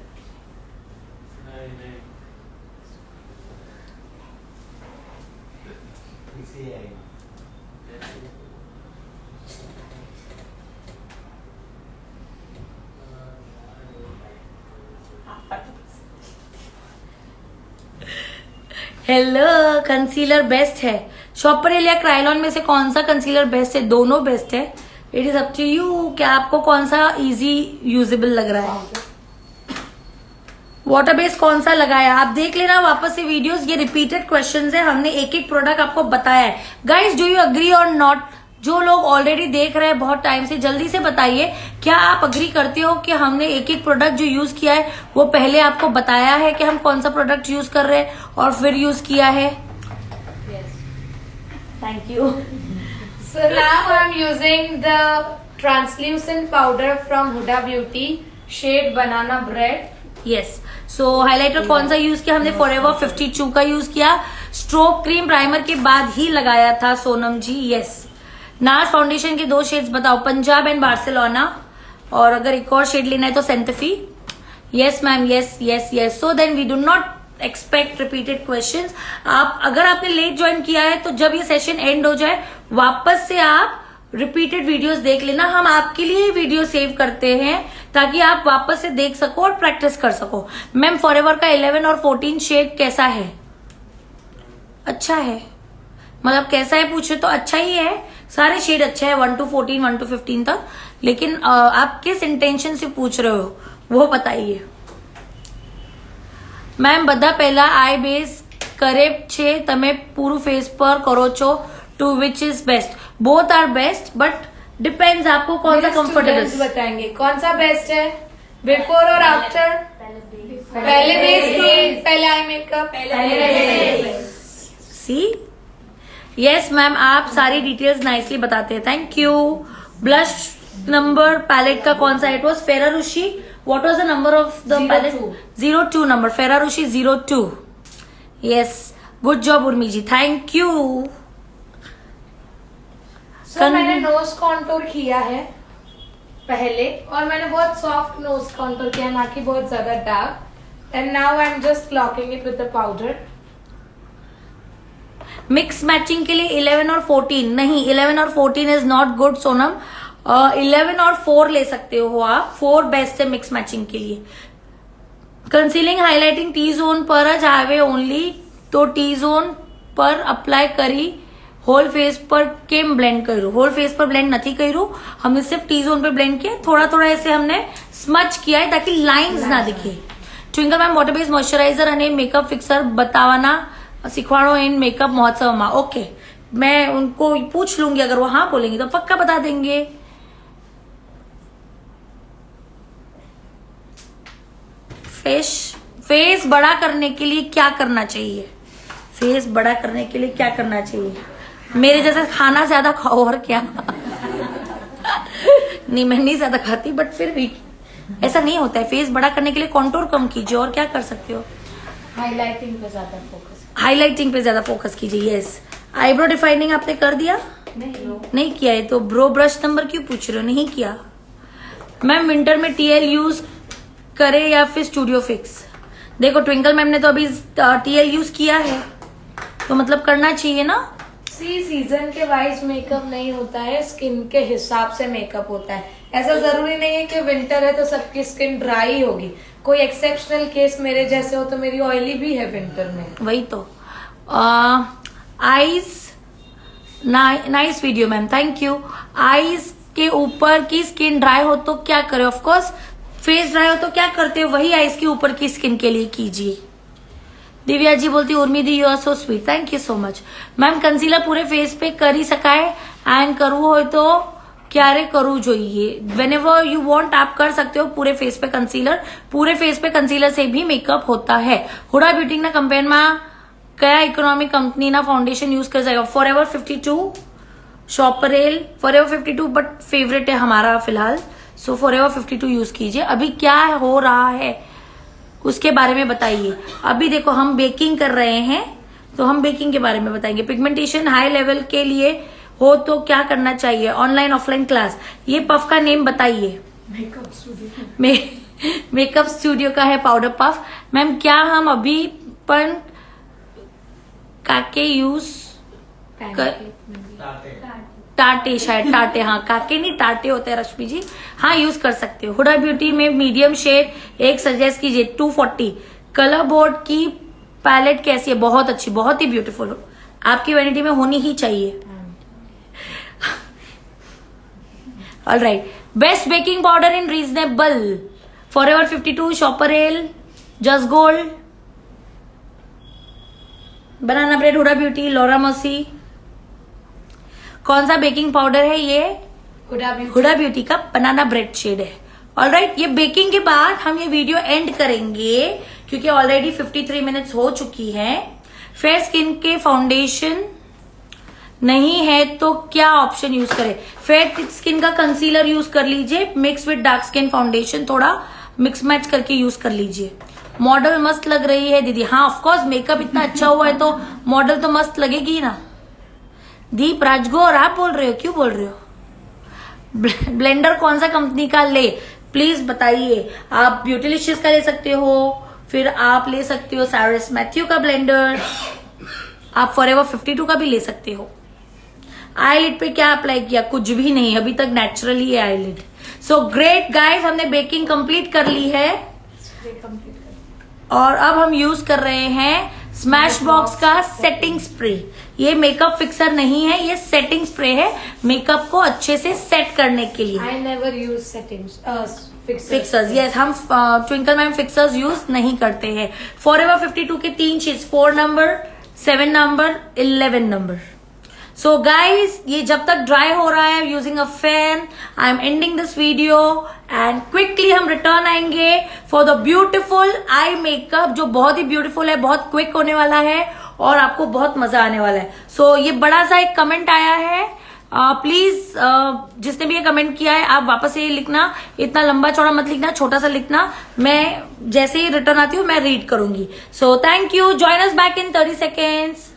हेलो, कंसीलर बेस्ट है शॉपर या क्राइलॉन में से कौन सा कंसीलर बेस्ट है? दोनों बेस्ट है, it is up to you. क्या आपको कौन सा इजी यूजेबल लग रहा है? वाटर बेस कौन सा लगाया? आप देख लेना वापस से वीडियोस, ये रिपीटेड क्वेश्चंस है, हमने एक एक प्रोडक्ट आपको बताया है। गाइस, डू यू अग्री और नॉट? जो लोग ऑलरेडी देख रहे हैं बहुत टाइम से, जल्दी से बताइए, क्या आप अग्री करते हो कि हमने एक एक प्रोडक्ट जो यूज किया है वो पहले आपको बताया है कि हम कौन सा प्रोडक्ट यूज कर रहे हैं और फिर यूज किया है? Thank you. So now I'm using the translucent powder from Huda Beauty, shade Banana Bread. Yes, so highlighter कौन सा यूज किया हमने? फॉरएवर 52 का यूज किया। स्ट्रोक क्रीम प्राइमर के बाद ही लगाया था सोनम जी। यस, नाज फाउंडेशन के 2 शेड्स बताओ, पंजाब एंड बार्सिलोना, और अगर एक और शेड लेना है तो सेंटफी। Yes ma'am, yes yes yes. So then we do not expect repeated questions. आप अगर आपने लेट ज्वाइन किया है तो जब ये सेशन एंड हो जाए वापस से आप रिपीटेड वीडियोस देख लेना। हम आपके लिए वीडियो सेव करते हैं ताकि आप वापस से देख सको और प्रैक्टिस कर सको। मैम फॉरएवर का 11 और 14 शेड कैसा है? अच्छा है, मतलब कैसा है पूछे तो अच्छा ही है, सारे शेड अच्छे हैं 1 to 14, 1 to 15 तक, लेकिन आप किस इंटेंशन से पूछ रहे हो वो बताइए। मैम બધા પહેલા આઈ બેઝ કરે છે, તમે પૂરું ફેસ પર કરો છો, two which is best? Both are best but depends आपको कौन सा कंफर्टेबल बताएंगे कौन सा बेस्ट है, बिफोर और आफ्टर। पहले बेस की पहले eye makeup see yes ma'am, आप सारी डिटेल्स नाइसली बताते हैं, thank you. Blush number palette का कौन सा? It was Ferarushi. What was the number of the palette? 02 number, Ferarushi 02। Yes, good job Urmi ji, thank you. So मैंने नोज कॉन्टूर किया है पहले, और मैंने बहुत सॉफ्ट नोज कॉन्टूर किया, ना कि बहुत ज्यादा dark. And now I am just locking it with the powder. Mix matching के लिए 11 और 14 नहीं, 11 और 14 इज नॉट गुड सोनम। 11 और 4 ले सकते हो आप, 4 बेस्ट है मिक्स मैचिंग के लिए। कंसीलिंग हाईलाइटिंग टी जोन पर જ આવે ओनली, तो टी जोन पर अप्लाई करी, होल फेस पर केम ब्लेंड करूं? होल फेस पर ब्लेंड नहीं करूं, हमने सिर्फ टी जोन पे ब्लेंड किया, थोड़ा थोड़ा ऐसे हमने स्मच किया है ताकि लाइंस ना दिखे। Twinkle ma'am water based moisturiser અને मेकअप फिक्सर बतावाना सिखवाड़ो इन मेकअप महोत्सव में। ओके, मैं उनको पूछ लूंगी, अगर वो हाँ बोलेंगे तो पक्का बता देंगे। फेस बड़ा करने के लिए क्या करना चाहिए? फेस बड़ा करने के लिए क्या करना चाहिए? मेरे जैसा खाना ज्यादा खाओ, और क्या। नहीं, मैं नहीं ज्यादा खाती, बट फिर भी ऐसा नहीं होता है। फेस बड़ा करने के लिए कॉन्टूर कम कीजिए, और क्या कर सकते हो? हाईलाइटिंग पे ज्यादा फोकस, हाईलाइटिंग पे ज्यादा फोकस कीजिए। यस, आईब्रो डिफाइनिंग आपने कर दिया? नहीं किया है तो ब्रो ब्रश नंबर क्यों पूछ रहे हो? नहीं किया। मैम विंटर में टीएल यूज करे या फिर स्टूडियो फिक्स? देखो ट्विंकल मैम ने तो अभी टीएल यूज किया है, तो मतलब करना चाहिए ना। सीजन के वाइज मेकअप नहीं होता है, स्किन के हिसाब से मेकअप होता है। ऐसा जरूरी नहीं है कि विंटर है तो सबकी स्किन ड्राई होगी। कोई एक्सेप्शनल केस मेरे जैसे हो तो मेरी ऑयली भी है विंटर में। वही तो। Eyes nice video ma'am, thank you. Eyes के ऊपर की स्किन ड्राई हो तो क्या करें? ऑफ कोर्स फेस ड्राई हो तो क्या करते हो, वही आईज के ऊपर की स्किन के लिए कीजिए। दिव्या जी बोलती Urmi di you are so sweet, thank you so much. Ma'am concealer पूरे फेस पे કરી શકાય एंड કરવું હોય तो ક્યારે કરવું જોઈએ? whenever you want आप कर सकते हो पूरे फेस पे कंसीलर। पूरे फेस पे कंसीलर से भी मेकअप होता है। हुडा ब्यूटी ना कंपेयर में कया इकोनॉमी कंपनी ना फाउंडेशन यूज कर जाएगा? फॉरएवर 52, शॉपरेल, फॉरएवर 52 बट फेवरेट है हमारा फिलहाल, सो फॉरएवर 52 यूज कीजिए। अभी क्या हो रहा है उसके बारे में बताइए। अभी देखो हम बेकिंग कर रहे हैं, तो हम बेकिंग के बारे में बताएंगे। पिगमेंटेशन हाई लेवल के लिए हो तो क्या करना चाहिए? Online offline class. ये पफ का नेम बताइए। मेकअप स्टूडियो का है पाउडर पफ। मैम क्या हम अभी पण काके यूज कर टाटे, शायद टाटे, हाँ काके नहीं टाटे होते हैं रश्मि जी, हाँ यूज कर सकते हो। हुडा ब्यूटी में मीडियम शेड एक सजेस्ट कीजिए। 240 कलर बोर्ड की पैलेट कैसी है? बहुत अच्छी, बहुत ही ब्यूटीफुल, आपकी वैनिटी में होनी ही चाहिए। Alright, best baking powder in reasonable? Forever 52, शॉपरेल, just gold, banana bread, Huda beauty, Laura Mercier. कौन सा बेकिंग पाउडर है ये? हुडा ब्यूटी का बनाना ब्रेड शेड है। ऑलराइट, ये बेकिंग के बाद हम ये वीडियो एंड करेंगे क्योंकि ऑलरेडी 53 मिनट्स हो चुकी है। फेयर स्किन के फाउंडेशन नहीं है तो क्या ऑप्शन यूज करें? फेयर स्किन का कंसीलर यूज कर लीजिए, mix with dark skin foundation, थोड़ा मिक्स मैच करके यूज कर लीजिए। मॉडल मस्त लग रही है दीदी। हाँ ऑफकोर्स, मेकअप इतना अच्छा हुआ है तो मॉडल तो मस्त लगेगी ना। दीप राजगौर आप बोल रहे हो, क्यों बोल रहे हो? ब्लेंडर कौन सा कंपनी का ले प्लीज बताइए। आप ब्यूटीलिशियस का ले सकते हो, फिर आप ले सकते हो सैरिस मैथ्यू का ब्लेंडर, आप फॉरएवर 52 का भी ले सकते हो। आईलिड पे क्या अप्लाई किया? कुछ भी नहीं, अभी तक नेचुरली है आईलिड। सो ग्रेट गाइस, हमने बेकिंग कंप्लीट कर ली है और अब हम यूज कर रहे हैं स्मैश बॉक्स का सेटिंग स्प्रे। ये मेकअप फिक्सर नहीं है, ये सेटिंग स्प्रे है, मेकअप को अच्छे से सेट करने के लिए। I never use settings fixers. Yes, हम ट्विंकल मैम फिक्सर्स यूज नहीं करते हैं। फॉरएवर 52 के 3 shades, 4 number, 7 number, 11 number. So guys ये जब तक ड्राई हो रहा है using a fan, I am ending this video and quickly हम रिटर्न आएंगे for the beautiful eye makeup, जो बहुत ही ब्यूटीफुल है, बहुत क्विक होने वाला है और आपको बहुत मजा आने वाला है। सो ये बड़ा सा एक कमेंट आया है, प्लीज जिसने भी ये कमेंट किया है आप वापस ये लिखना, इतना लंबा चौड़ा मत लिखना, छोटा सा लिखना, मैं जैसे ही रिटर्न आती हूँ मैं रीड करूंगी। So thank you, join us back in 30 seconds।